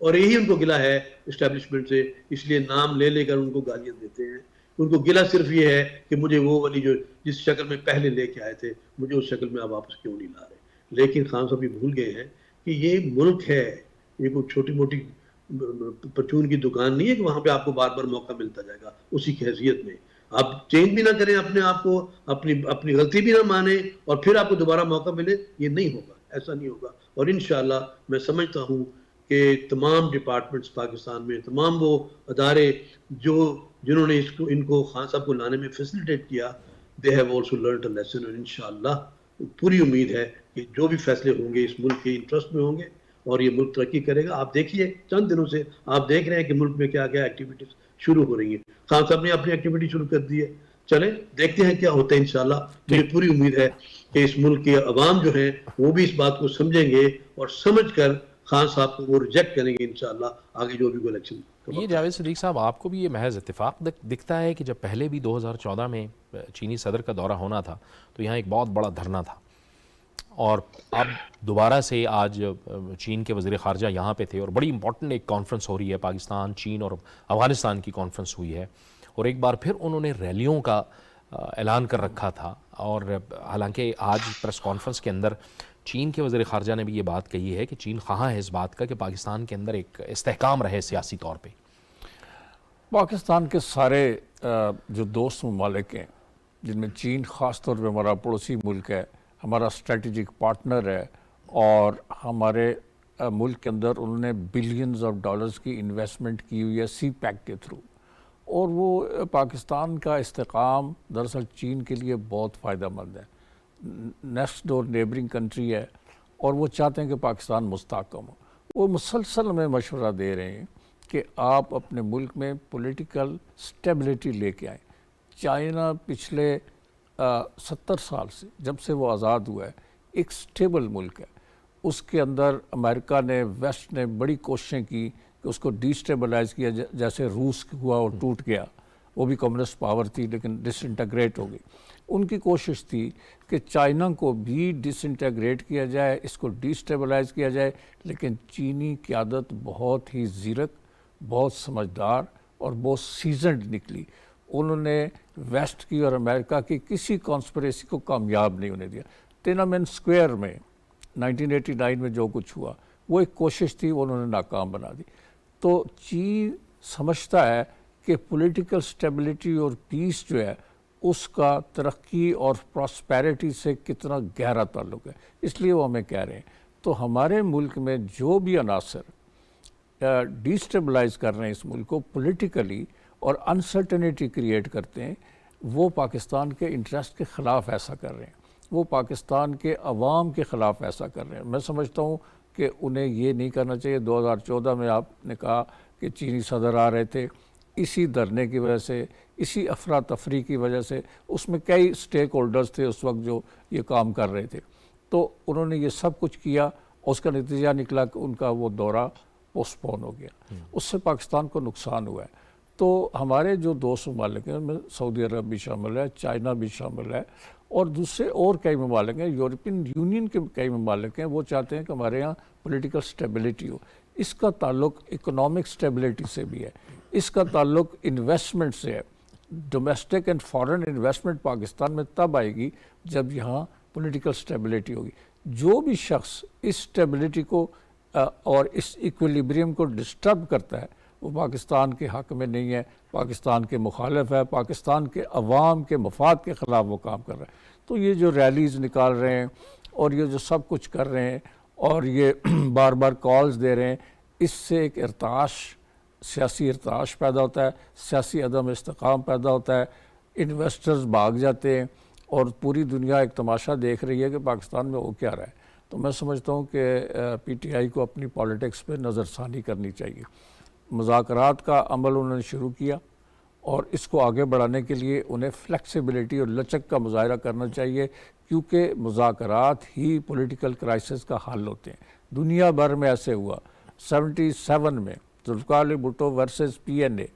Speaker 3: اور یہی ان کو گلہ ہے اسٹیبلشمنٹ سے, اس لیے نام لے کر ان کو گالیاں دیتے ہیں. ان کو گلہ صرف یہ ہے کہ مجھے وہ والی جو جس شکل میں پہلے لے کے آئے تھے مجھے اس شکل میں آپ واپس کیوں نہیں لا رہے. لیکن خان صاحب یہ بھول گئے ہیں کہ یہ ملک ہے, یہ کوئی چھوٹی موٹی پرچون کی دکان نہیں ہے کہ وہاں پہ آپ کو بار بار موقع ملتا جائے گا. اسی کی حیثیت میں آپ چینج بھی نہ کریں اپنے آپ کو, اپنی غلطی بھی نہ مانیں اور پھر آپ کو دوبارہ موقع ملے, یہ نہیں ہوگا, ایسا نہیں ہوگا. اور انشاءاللہ میں سمجھتا ہوں کہ تمام ڈپارٹمنٹس پاکستان میں, تمام وہ ادارے جنہوں نے ان کو خان صاحب کو لانے میں فیسلیٹیٹ کیا, they have also learned a lesson. اور انشاءاللہ پوری امید ہے کہ جو بھی فیصلے ہوں گے اس ملک کے انٹرسٹ میں ہوں گے اور یہ ملک ترقی کرے گا. آپ دیکھیے چند دنوں سے آپ دیکھ رہے ہیں کہ ملک میں کیا کیا ایکٹیویٹیز شروع ہو رہی ہیں. خان صاحب نے اپنی ایکٹیویٹی شروع کر دی ہے, چلیں دیکھتے ہیں کیا ہوتا ہے انشاءاللہ. مجھے پوری امید ہے کہ اس ملک کے عوام جو ہیں وہ بھی اس بات کو سمجھیں گے اور سمجھ کر خان صاحب کو وہ ریجیکٹ کریں گے انشاءاللہ آگے جو بھی الیکشن.
Speaker 1: یہ جاوید صدیق صاحب آپ کو بھی یہ محض اتفاق دکھتا ہے کہ جب پہلے بھی 2014 میں چینی صدر کا دورہ ہونا تھا تو یہاں ایک بہت بڑا دھرنا تھا, اور اب دوبارہ سے آج چین کے وزیر خارجہ یہاں پہ تھے اور بڑی امپورٹنٹ ایک کانفرنس ہو رہی ہے, پاکستان, چین اور افغانستان کی کانفرنس ہوئی ہے, اور ایک بار پھر انہوں نے ریلیوں کا اعلان کر رکھا تھا. اور حالانکہ آج پریس کانفرنس کے اندر چین کے وزیر خارجہ نے بھی یہ بات کہی ہے کہ چین خواہاں ہے اس بات کا کہ پاکستان کے اندر ایک استحکام رہے سیاسی طور پہ.
Speaker 4: پاکستان کے سارے جو دوست ممالک ہیں, جن میں چین خاص طور پہ ہمارا پڑوسی ملک ہے, ہمارا اسٹریٹجک پارٹنر ہے, اور ہمارے ملک کے اندر انہوں نے بلینز آف ڈالرز کی انویسٹمنٹ کی ہوئی ہے سی پیک کے تھرو, اور وہ پاکستان کا استحکام دراصل چین کے لیے بہت فائدہ مند ہے. نیکسٹ ڈور نیبرنگ کنٹری ہے اور وہ چاہتے ہیں کہ پاکستان مستحکم ہو. وہ مسلسل ہمیں مشورہ دے رہے ہیں کہ آپ اپنے ملک میں پولیٹیکل سٹیبلٹی لے کے آئیں. چائنا پچھلے 70 سال سے, جب سے وہ آزاد ہوا ہے, ایک سٹیبل ملک ہے. اس کے اندر امریکہ نے, ویسٹ نے بڑی کوششیں کی کہ اس کو ڈی سٹیبلائز کیا, جیسے روس ہوا اور ٹوٹ گیا, وہ بھی کمیونسٹ پاور تھی لیکن ڈس انٹیگریٹ ہو گئی. ان کی کوشش تھی کہ چائنا کو بھی ڈس انٹیگریٹ کیا جائے, اس کو ڈی سٹیبلائز کیا جائے, لیکن چینی قیادت بہت ہی زیرک, بہت سمجھدار اور بہت سیزنڈ نکلی. انہوں نے ویسٹ کی اور امریکہ کی کسی کانسپریسی کو کامیاب نہیں ہونے دیا. تینامن اسکوائر میں 1989 میں جو کچھ ہوا وہ ایک کوشش تھی, وہ انہوں نے ناکام بنا دی. تو چین سمجھتا ہے کہ پولیٹیکل سٹیبلٹی اور پیس جو ہے اس کا ترقی اور پراسپیرٹی سے کتنا گہرا تعلق ہے, اس لیے وہ ہمیں کہہ رہے ہیں. تو ہمارے ملک میں جو بھی عناصر ڈی سٹیبلائز کر رہے ہیں اس ملک کو پولیٹیکلی اور انسرٹنیٹی کریٹ کرتے ہیں, وہ پاکستان کے انٹرسٹ کے خلاف ایسا کر رہے ہیں, وہ پاکستان کے عوام کے خلاف ایسا کر رہے ہیں. میں سمجھتا ہوں کہ انہیں یہ نہیں کرنا چاہیے. 2014 میں آپ نے کہا کہ چینی صدر آ رہے تھے, اسی دھرنے کی وجہ سے, اسی افراتفری کی وجہ سے, اس میں کئی سٹیک ہولڈرز تھے اس وقت جو یہ کام کر رہے تھے, تو انہوں نے یہ سب کچھ کیا, اس کا نتیجہ نکلا کہ ان کا وہ دورہ پوسٹ پون ہو گیا. اس سے پاکستان کو نقصان ہوا ہے. تو ہمارے جو دوست ممالک ہیں, میں سعودی عرب بھی شامل ہے, چائنا بھی شامل ہے, اور دوسرے اور کئی ممالک ہیں, یورپین یونین کے کئی ممالک ہیں, وہ چاہتے ہیں کہ ہمارے یہاں پولیٹیکل سٹیبلٹی ہو. اس کا تعلق اکنامک سٹیبلٹی سے بھی ہے, اس کا تعلق انویسٹمنٹ سے ہے. Domestic and foreign investment Pakistan میں تب آئے گی جب یہاں پولیٹیکل سٹیبلٹی ہوگی. جو بھی شخص اس سٹیبلٹی کو اور اس ایکویلیبریم کو ڈسٹرب کرتا ہے وہ پاکستان کے حق میں نہیں ہے, پاکستان کے مخالف ہے, پاکستان کے عوام کے مفاد کے خلاف وہ کام کر رہا ہے. تو یہ جو ریلیز نکال رہے ہیں اور یہ جو سب کچھ کر رہے ہیں اور یہ بار بار کالز دے رہے ہیں, اس سے ایک ارتعاش, سیاسی ارتعاش پیدا ہوتا ہے, سیاسی عدم استحکام پیدا ہوتا ہے, انویسٹرز بھاگ جاتے ہیں اور پوری دنیا ایک تماشا دیکھ رہی ہے کہ پاکستان میں ہو کیا رہا ہے. تو میں سمجھتا ہوں کہ پی ٹی آئی کو اپنی پالیٹکس پہ نظر ثانی کرنی چاہیے. مذاکرات کا عمل انہوں نے شروع کیا اور اس کو آگے بڑھانے کے لیے انہیں فلیکسیبلٹی اور لچک کا مظاہرہ کرنا چاہیے, کیونکہ مذاکرات ہی پولیٹیکل کرائسس کا حل ہوتے ہیں. دنیا بھر میں ایسے ہوا. 77 میں ذوالفقار علی بھٹو ورسز پی این اے,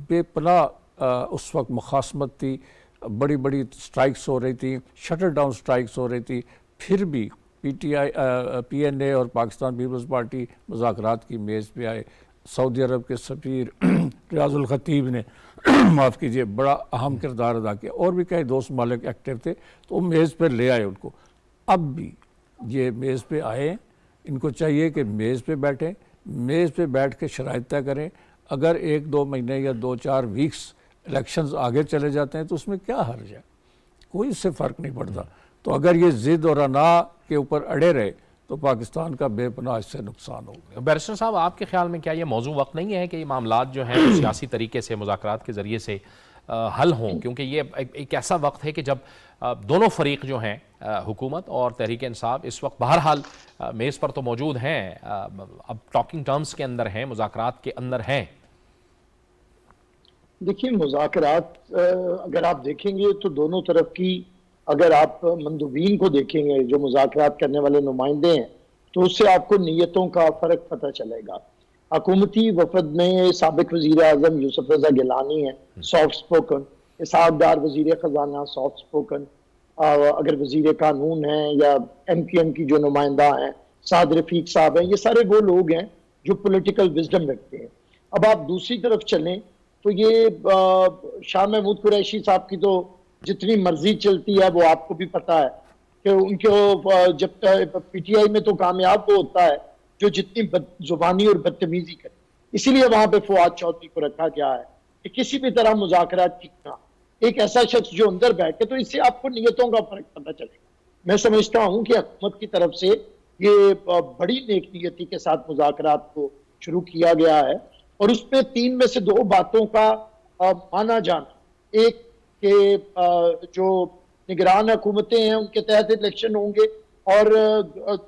Speaker 4: بے پناہ اس وقت مخاصمت تھی, بڑی بڑی سٹرائکس ہو رہی تھیں, شٹر ڈاؤن سٹرائکس ہو رہی تھی, پھر بھی پی این اے اور پاکستان پیپلز پارٹی مذاکرات کی میز پہ آئے. سعودی عرب کے سفیر ریاض الخطیب نے معاف کیجئے بڑا اہم کردار ادا کیا, اور بھی کئی دوست ممالک ایکٹیو تھے, تو وہ میز پہ لے آئے ان کو. اب بھی یہ میز پہ آئے, ان کو چاہیے کہ میز پہ بیٹھیں, میز پہ بیٹھ کے شرائط طے کریں. اگر 1-2 مہینے یا 2-4 ویکس الیکشنز آگے چلے جاتے ہیں تو اس میں کیا حرج ہے؟ کوئی اس سے فرق نہیں پڑتا. تو اگر یہ ضد اور انا کے اوپر اڑے رہے تو پاکستان کا بے پناہ اس سے نقصان ہوگا.
Speaker 1: بیرسٹر صاحب آپ کے خیال میں کیا یہ موضوع وقت نہیں ہے کہ یہ معاملات جو ہیں وہ سیاسی طریقے سے مذاکرات کے ذریعے سے حل ہوں؟ کیونکہ یہ ایک ایسا وقت ہے کہ جب دونوں فریق جو ہیں حکومت اور تحریک انصاف اس وقت بہرحال میز پر تو موجود ہیں، اب ٹاکنگ ٹرمز کے اندر ہیں، مذاکرات کے اندر ہیں.
Speaker 2: دیکھیے مذاکرات اگر آپ دیکھیں گے تو دونوں طرف کی، اگر آپ مندوبین کو دیکھیں گے جو مذاکرات کرنے والے نمائندے ہیں، تو اس سے آپ کو نیتوں کا فرق پتہ چلے گا. حکومتی وفد میں سابق وزیر اعظم یوسف رضا گیلانی ہے، سافٹ سپوکن. اسحاق ڈار وزیر خزانہ، سافٹ سپوکن. اگر وزیر قانون ہیں یا ایم کیو ایم کی جو نمائندہ ہیں سعد رفیق صاحب ہیں، یہ سارے وہ لوگ ہیں جو پولیٹیکل وزڈم رکھتے ہیں. اب آپ دوسری طرف چلیں تو یہ شاہ محمود قریشی صاحب کی تو جتنی مرضی چلتی ہے وہ آپ کو بھی پتا ہے کہ ان کو جب پی ٹی آئی میں تو کامیاب وہ ہوتا ہے جو جتنی زبانی اور بدتمیزی کرے. اسی لیے وہاں پہ فواد چودھری کو رکھا گیا ہے کہ کسی بھی طرح مذاکرات کی نہ ایک ایسا شخص جو اندر بیٹھے، تو اس سے آپ کو نیتوں کا فرق پتہ چلے گا. میں سمجھتا ہوں کہ حکومت کی طرف سے یہ بڑی نیک نیتی کے ساتھ مذاکرات کو شروع کیا گیا ہے، اور اس میں 3 میں سے 2 باتوں کا مانا جانا. ایک کہ جو نگران حکومتیں ہیں ان کے تحت الیکشن ہوں گے، اور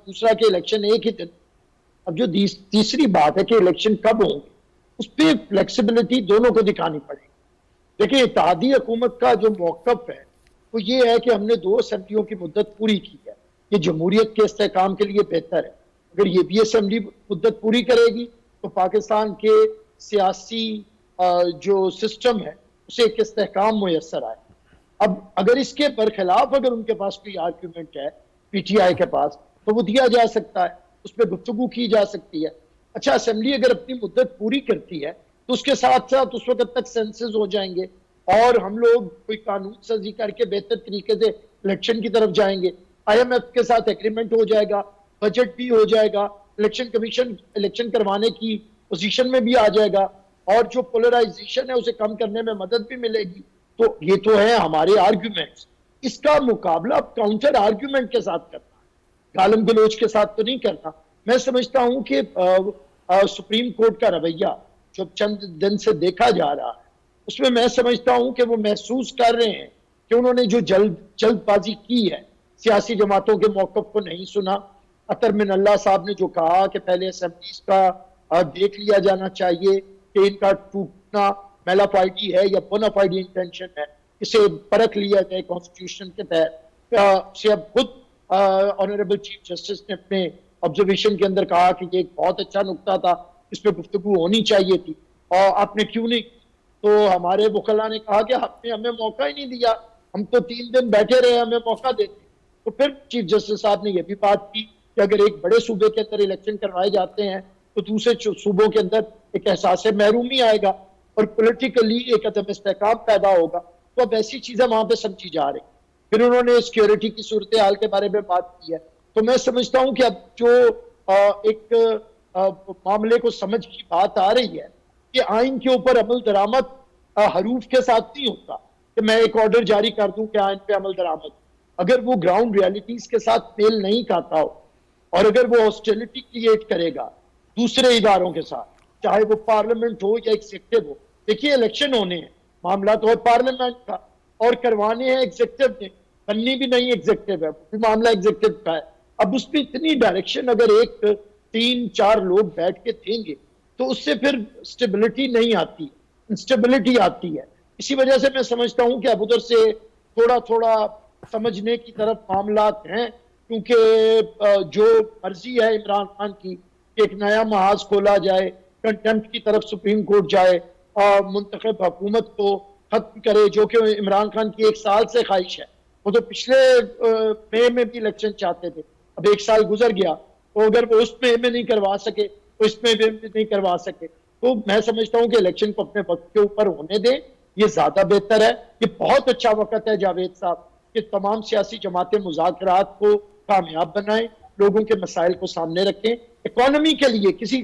Speaker 2: دوسرا کہ الیکشن ایک ہی دن. اب جو تیسری بات ہے کہ الیکشن کب ہوں گے، اس پہ فلیکسیبلٹی دونوں کو دکھانی پڑے گی. دیکھیں اتحادی حکومت کا جو موقف ہے وہ یہ ہے کہ ہم نے 2 اسمبلیوں کی مدت پوری کی ہے، یہ جمہوریت کے استحکام کے لیے بہتر ہے. اگر یہ بھی اسمبلی مدت پوری کرے گی تو پاکستان کے سیاسی جو سسٹم ہے اسے ایک استحکام میسر آئے. اب اگر اس کے برخلاف اگر ان کے پاس کوئی آرگیومنٹ ہے پی ٹی آئی کے پاس تو وہ دیا جا سکتا ہے، اس پہ گفتگو کی جا سکتی ہے. اچھا اسمبلی اگر اپنی مدت پوری کرتی ہے تو اس کے ساتھ ساتھ اس وقت تک سینسز ہو جائیں گے اور ہم لوگ کوئی قانون سازی کر کے بہتر طریقے سے الیکشن کی طرف جائیں گے. آئی ایم ایف کے ساتھ ایگریمنٹ ہو جائے گا، بجٹ بھی ہو جائے گا، الیکشن کمیشن الیکشن کروانے کی پوزیشن میں بھی آ جائے گا، اور جو پولرائزیشن ہے اسے کم کرنے میں مدد بھی ملے گی. تو یہ تو ہے ہمارے آرگیومنٹس. اس کا مقابلہ کاؤنٹر آرگیومنٹ کے ساتھ کرنا، گالم گلوچ کے ساتھ تو نہیں کرنا. میں سمجھتا ہوں کہ سپریم کورٹ کا رویہ جو چند دن سے دیکھا جا رہا ہے اس میں میں سمجھتا ہوں کہ وہ محسوس کر رہے ہیں کہ انہوں نے جو جلد بازی کی ہے، سیاسی جماعتوں کے موقف کو نہیں سنا. اطہر من اللہ صاحب نے جو کہا کہ پہلے اسمبلیز کا دیکھ لیا جانا چاہیے کہ ان کا ٹوٹنا میلا فائڈی ہے یا بونا فائڈی انٹینشن ہے، اسے پرکھ لیا جائے کانسٹیٹیوشن کے تحت. سے اب خود آنریبل چیف جسٹس نے اپنے آبزرویشن کے اندر کہا کہ یہ ایک بہت اچھا نقطہ تھا، اس پہ گفتگو ہونی چاہیے تھی اور آپ نے کیوں نہیں. تو ہمارے وکلاء نے کہا کہ آپ نے ہمیں موقع ہی نہیں دیا، ہم تو 3 دن بیٹھے رہے، ہمیں موقع دیتے. تو پھر چیف جسٹس صاحب نے یہ بھی بات کی کہ اگر ایک بڑے صوبے کے اندر الیکشن کروائے جاتے ہیں تو دوسرے صوبوں کے اندر ایک احساس محرومی آئے گا اور پولیٹیکلی ایک عدم استحکام پیدا ہوگا. تو اب ایسی چیزیں وہاں پہ سمجھی جا رہی. پھر انہوں نے سیکیورٹی کی صورتحال کے بارے میں بات کی ہے. تو میں سمجھتا ہوں کہ اب جو ایک معاملے کو سمجھ کی بات آ رہی ہے کہ آئین کے اوپر عمل درآمد حروف کے ساتھ نہیں ہوتا کہ میں ایک آرڈر جاری کر دوں کہ آئین پہ عمل درآمد. اگر وہ گراؤنڈ ریالٹیز کے ساتھ میل نہیں کھاتا ہو اور اگر وہ ہاسٹیلٹی کریٹ کرے گا دوسرے اداروں کے ساتھ، چاہے وہ پارلیمنٹ ہو یا ایگزیکٹو ہو. دیکھیے الیکشن ہونے ہیں، معاملہ تو ہے پارلیمنٹ کا اور کروانے ہیں ایگزیکٹو نے، بننی بھی نہیں ایگزیکٹو ہے، معاملہ ایگزیکٹو کا ہے. اب اس پہ اتنی ڈائریکشن اگر 3-4 لوگ بیٹھ کے دیں گے تو اس سے پھر اسٹیبلٹی نہیں آتی، انسٹیبلٹی آتی ہے. اسی وجہ سے میں سمجھتا ہوں کہ اب ادھر سے تھوڑا تھوڑا سمجھنے کی طرف معاملات ہیں، کیونکہ جو مرضی ہے عمران خان کی کہ ایک نیا محاذ کھولا جائے، کنٹمپٹ کی طرف سپریم کورٹ جائے اور منتخب حکومت کو ختم کرے، جو کہ عمران خان کی 1 سال سے خواہش ہے. وہ تو پچھلے مئی میں بھی الیکشن چاہتے تھے، اب 1 سال گزر گیا، تو اگر وہ اس مئی میں نہیں کروا سکے تو اس میں بھی نہیں کروا سکے. تو میں سمجھتا ہوں کہ الیکشن کو اپنے وقت کے اوپر ہونے دیں، یہ زیادہ بہتر ہے. یہ بہت اچھا وقت ہے جاوید صاحب کہ تمام سیاسی جماعتیں مذاکرات کو کامیاب بنائیں، لوگوں کے مسائل کو سامنے رکھیں، اکانومی کے لیے کسی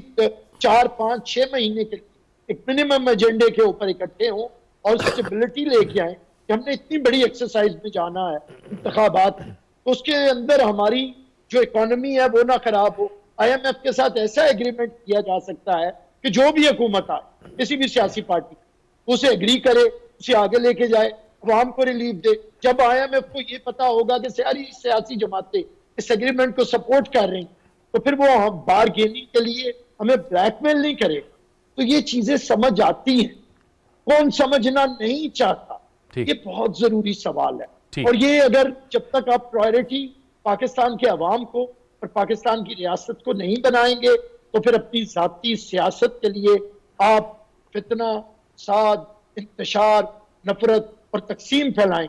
Speaker 2: 4-5-6 مہینے کے لیے ایک منیمم ایجنڈے کے اوپر اکٹھے ہوں اور اسٹیبلٹی لے کے آئیں کہ ہم نے اتنی بڑی ایکسرسائز میں جانا ہے انتخابات میں، تو اس کے اندر ہماری جو اکانومی ہے وہ نہ خراب ہو. آئی ایم ایف کے ساتھ ایسا ایگریمنٹ کیا جا سکتا ہے کہ جو بھی حکومت آئے کسی بھی سیاسی پارٹی اسے ایگری کرے، اسے آگے لے کے جائے، عوام کو ریلیف دے. جب آئی ایم ایف کو یہ پتا ہوگا کہ ساری سیاسی جماعتیں اس ایگریمنٹ کو سپورٹ کر رہی تو پھر وہ بارگیننگ کے لیے ہمیں بلیک میل نہیں کرے. تو یہ چیزیں سمجھ آتی ہیں. کون سمجھنا نہیں چاہتا،
Speaker 1: ٹھیک.
Speaker 2: یہ بہت ضروری سوال ہے.
Speaker 1: ٹھیک.
Speaker 2: اور یہ اگر جب تک آپ پرائرٹی پاکستان کے عوام کو اور پاکستان کی ریاست کو نہیں بنائیں گے تو پھر اپنی ذاتی سیاست کے لیے آپ فتنہ، فساد، انتشار، نفرت اور تقسیم پھیلائیں.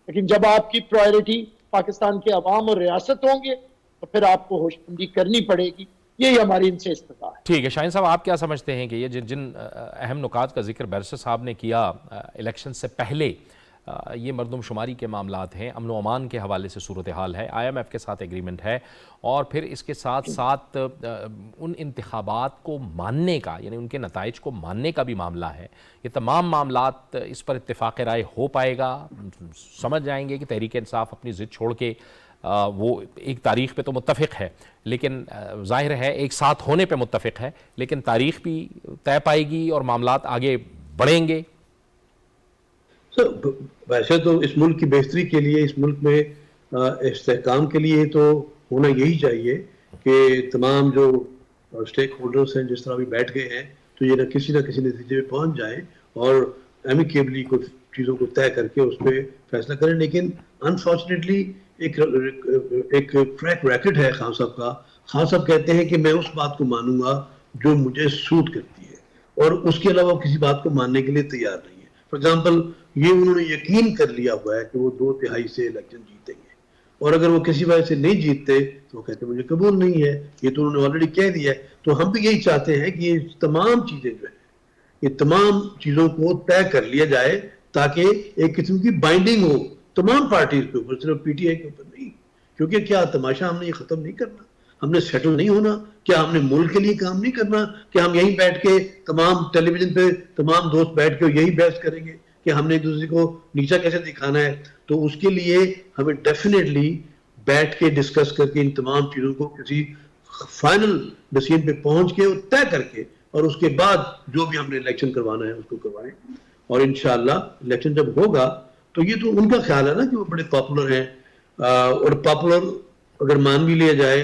Speaker 2: لیکن جب آپ کی پرائرٹی پاکستان کے عوام اور ریاست ہوں گے تو پھر آپ کو ہوش بندی کرنی پڑے گی. یہی ہماری ان سے استطاع ہے.
Speaker 1: ٹھیک ہے شاہین صاحب، آپ کیا سمجھتے ہیں کہ یہ جن اہم نکات کا ذکر بیرسٹر صاحب نے کیا الیکشن سے پہلے، یہ مردم شماری کے معاملات ہیں، امن و امان کے حوالے سے صورتحال ہے، آئی ایم ایف کے ساتھ ایگریمنٹ ہے، اور پھر اس کے ساتھ ساتھ ان انتخابات کو ماننے کا، یعنی ان کے نتائج کو ماننے کا بھی معاملہ ہے، یہ تمام معاملات اس پر اتفاق رائے ہو پائے گا؟ سمجھ جائیں گے کہ تحریک انصاف اپنی ضد چھوڑ کے وہ ایک تاریخ پہ تو متفق ہے، لیکن ظاہر ہے ایک ساتھ ہونے پہ متفق ہے، لیکن تاریخ بھی طے پائے گی اور معاملات آگے بڑھیں گے؟
Speaker 3: ویسے تو اس ملک کی بہتری کے لیے، اس ملک میں استحکام کے لیے تو ہونا یہی چاہیے کہ تمام جو اسٹیک ہولڈرز ہیں جس طرح بھی بیٹھ گئے ہیں تو یہ نہ کسی نتیجے پہ پہنچ جائیں اور ایمیکیبلی کچھ چیزوں کو طے کر کے اس پہ فیصلہ کریں. لیکن انفارچونیٹلی ایک ٹریک ریکڈ ہے خان صاحب کا. خان صاحب کہتے ہیں کہ میں اس بات کو مانوں گا جو مجھے سوٹ کرتی ہے اور اس کے علاوہ کسی بات کو ماننے کے لیے تیار نہیں ہے. فار ایگزامپل یہ انہوں نے یقین کر لیا ہوا ہے کہ وہ 2/3 سے الیکشن جیتیں گے، اور اگر وہ کسی وجہ سے نہیں جیتتے تو وہ کہتے ہیں مجھے قبول نہیں ہے. یہ تو انہوں نے آلریڈی کہہ دیا ہے. تو ہم بھی یہی چاہتے ہیں کہ یہ تمام چیزیں جو ہیں، یہ تمام چیزوں کو طے کر لیا جائے تاکہ ایک قسم کی بائنڈنگ ہو تمام پارٹیز کے اوپر، صرف پی ٹی آئی کے اوپر نہیں. کیونکہ کیا تماشا ہم نے یہ ختم نہیں کرنا، ہم نے سیٹل نہیں ہونا، کیا ہم نے ملک کے لیے کام نہیں کرنا کہ ہم یہیں بیٹھ کے تمام ٹیلی ویژن پہ تمام دوست بیٹھ کے یہی بحث کریں گے کہ ہم نے ایک دوسرے کو نیچا کیسے دکھانا ہے. تو اس کے لیے ہمیں ڈیفینیٹلی بیٹھ کے ڈسکس کر کے ان تمام چیزوں کو کسی فائنل ڈیسیژن پہ پہنچ کے اور طے کر کے، اور اس کے بعد جو بھی ہم نے الیکشن کروانا ہے اس کو کروائیں. اور انشاءاللہ الیکشن جب ہوگا تو یہ تو ان کا خیال ہے نا کہ وہ بڑے پاپولر ہیں، اور پاپولر اگر مان بھی لیا جائے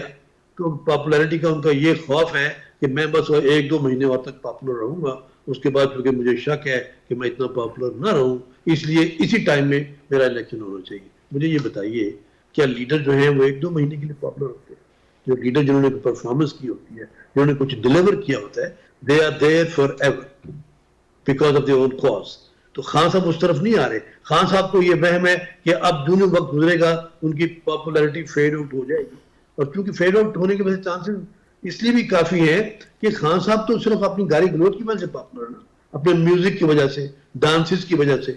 Speaker 3: تو پاپولیرٹی کا ان کا یہ خوف ہے کہ میں بس 1-2 مہینے اور تک پاپولر رہوں گا، اس کے بعد کیونکہ مجھے شک ہے کہ میں اتنا پاپولر نہ رہوں، اس لیے اسی ٹائم میں میرا الیکشن ہونا چاہیے. مجھے یہ بتائیے کیا لیڈر جو ہیں وہ 1-2 مہینے کے لیے پاپولر ہوتے ہیں؟ جو لیڈر جنہوں نے پرفارمنس کی ہوتی ہے، جنہوں نے کچھ ڈیلیور کیا ہوتا ہے، they are there forever because of their own cause. تو خان صاحب اس طرف نہیں آ رہے. خان صاحب کو یہ وہم ہے کہ اب جو وقت گزرے گا ان کی پاپولیرٹی فیڈ آؤٹ ہو جائے گی، اور چونکہ فیڈ آؤٹ ہونے کے وجہ چانسز اس لیے بھی کافی ہیں کہ خان صاحب تو صرف اپنی گالی گلوچ کی وجہ سے پاپولر ہے نا، اپنے میوزک کی وجہ سے، ڈانسز کی وجہ سے.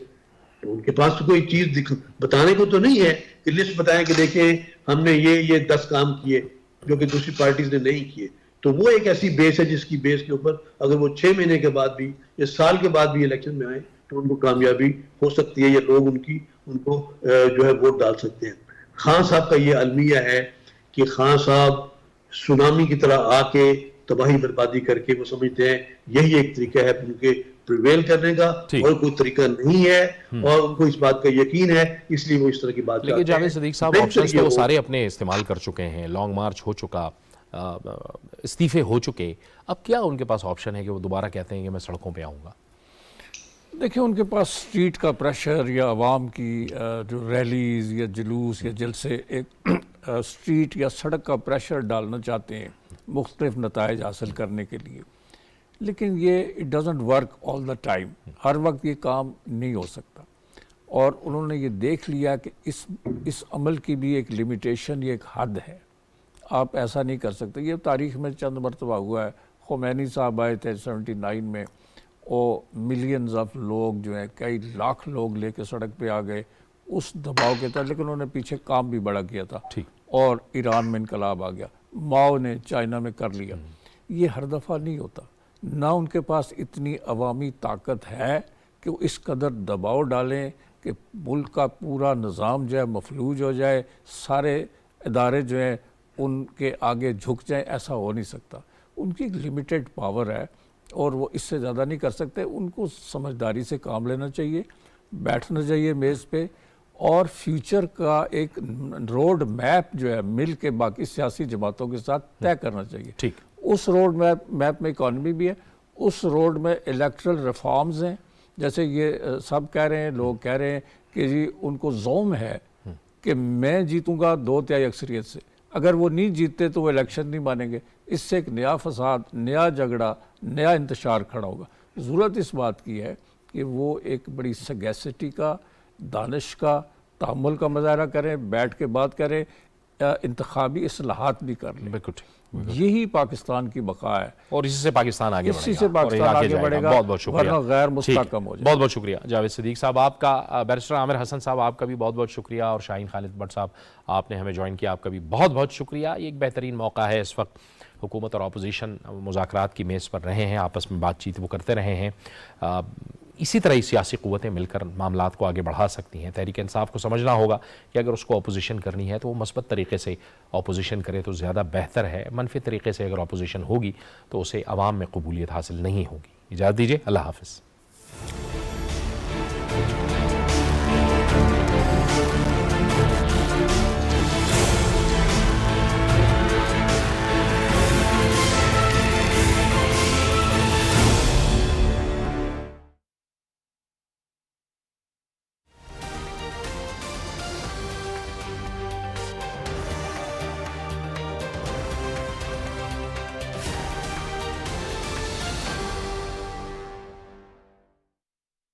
Speaker 3: تو ان کے پاس تو کوئی چیز بتانے کو تو نہیں ہے کہ لسٹ بتائیں کہ دیکھیں ہم نے یہ 10 کام کیے جو کہ دوسری پارٹیز نے نہیں کیے. تو وہ ایک ایسی بیس ہے جس کی بیس کے اوپر اگر وہ 6 مہینے کے بعد بھی یا سال کے بعد بھی الیکشن میں آئے تو ان کو کامیابی ہو سکتی ہے، یا لوگ ان کو جو ہے ووٹ ڈال سکتے ہیں. خان صاحب کا یہ المیہ ہے کہ خان صاحب سونامی کی طرح آ کے تباہی بربادی کر کے وہ سمجھتے ہیں یہی ایک طریقہ ہے ان کے پریویل کرنے کا، اور کوئی طریقہ نہیں ہے، اور ان کو اس بات کا یقین ہے، اس لیے وہ اس طرح کی بات کرتے ہیں.
Speaker 1: لیکن جاوید صدیق صاحب آپشنز تو وہ سارے اپنے استعمال کر چکے ہیں، لانگ مارچ ہو چکا، استعفے ہو چکے، اب کیا ان کے پاس آپشن ہے کہ وہ دوبارہ کہتے ہیں کہ میں سڑکوں پہ آؤں گا؟
Speaker 4: دیکھیں ان کے پاس اسٹریٹ کا پریشر یا عوام کی جو ریلیز یا جلوس یا جلسے ایک اسٹریٹ یا سڑک کا پریشر ڈالنا چاہتے ہیں مختلف نتائج حاصل کرنے کے لیے، لیکن یہ it doesn't work all the time, ہر وقت یہ کام نہیں ہو سکتا. اور انہوں نے یہ دیکھ لیا کہ اس عمل کی بھی ایک لمیٹیشن، یہ ایک حد ہے، آپ ایسا نہیں کر سکتے. یہ تاریخ میں چند مرتبہ ہوا ہے. خمینی صاحب آئے تھے 79 میں، اور ملینز آف لوگ جو ہیں، کئی لاکھ لوگ لے کے سڑک پہ آ گئے اس دباؤ کے تحت، لیکن انہوں نے پیچھے کام بھی بڑا کیا تھا اور ایران میں انقلاب آ گیا. ماؤ نے چائنا میں کر لیا. یہ ہر دفعہ نہیں ہوتا، نہ ان کے پاس اتنی عوامی طاقت ہے کہ وہ اس قدر دباؤ ڈالیں کہ ملک کا پورا نظام جو ہے مفلوج ہو جائے، سارے ادارے جو ہیں ان کے آگے جھک جائیں، ایسا ہو نہیں سکتا۔ ان کی ایک لمیٹڈ پاور ہے اور وہ اس سے زیادہ نہیں کر سکتے۔ ان کو سمجھداری سے کام لینا چاہیے، بیٹھنا چاہیے میز پہ، اور فیوچر کا ایک روڈ میپ جو ہے مل کے باقی سیاسی جماعتوں کے ساتھ طے کرنا چاہیے۔
Speaker 1: ٹھیک،
Speaker 4: اس روڈ میپ میں اکانومی بھی ہے، اس روڈ میں الیکٹرل ریفارمز ہیں، جیسے یہ سب کہہ رہے ہیں، لوگ کہہ رہے ہیں کہ جی ان کو زوم ہے کہ میں جیتوں گا 2/3 اکثریت سے، اگر وہ نہیں جیتتے تو وہ الیکشن نہیں مانیں گے۔ اس سے ایک نیا فساد، نیا جھگڑا، نیا انتشار کھڑا ہوگا۔ ضرورت اس بات کی ہے کہ وہ ایک بڑی سگیسٹی کا، دانش کا، تحمل کا مظاہرہ کریں، بیٹھ کے بات کریں، انتخابی اصلاحات بھی کر لیں۔
Speaker 1: بالکل ٹھیک،
Speaker 4: یہی پاکستان کی بقا ہے،
Speaker 1: اور اسی سے پاکستان آگے بڑھے گا،
Speaker 4: اسی سے پاکستان آگے بڑھے گا،
Speaker 1: بہت بہت شکریہ،
Speaker 4: ورنہ غیر مستحکم
Speaker 1: ٹھیک،
Speaker 4: ہو جائے۔
Speaker 1: بہت بہت شکریہ جاوید صدیق صاحب آپ کا۔ بیرسٹر عامر حسن صاحب آپ کا بھی بہت بہت شکریہ، اور شاہین خالد بٹ صاحب آپ نے ہمیں جوائن کیا، آپ کا بھی بہت بہت شکریہ۔ یہ ایک بہترین موقع ہے، اس وقت حکومت اور اپوزیشن مذاکرات کی میز پر رہے ہیں، آپس میں بات چیت وہ کرتے رہے ہیں، اسی طرح ہی سیاسی قوتیں مل کر معاملات کو آگے بڑھا سکتی ہیں۔ تحریک انصاف کو سمجھنا ہوگا کہ اگر اس کو اپوزیشن کرنی ہے تو وہ مثبت طریقے سے اپوزیشن کرے تو زیادہ بہتر ہے، منفی طریقے سے اگر اپوزیشن ہوگی تو اسے عوام میں قبولیت حاصل نہیں ہوگی۔ اجازت دیجیے، اللہ حافظ۔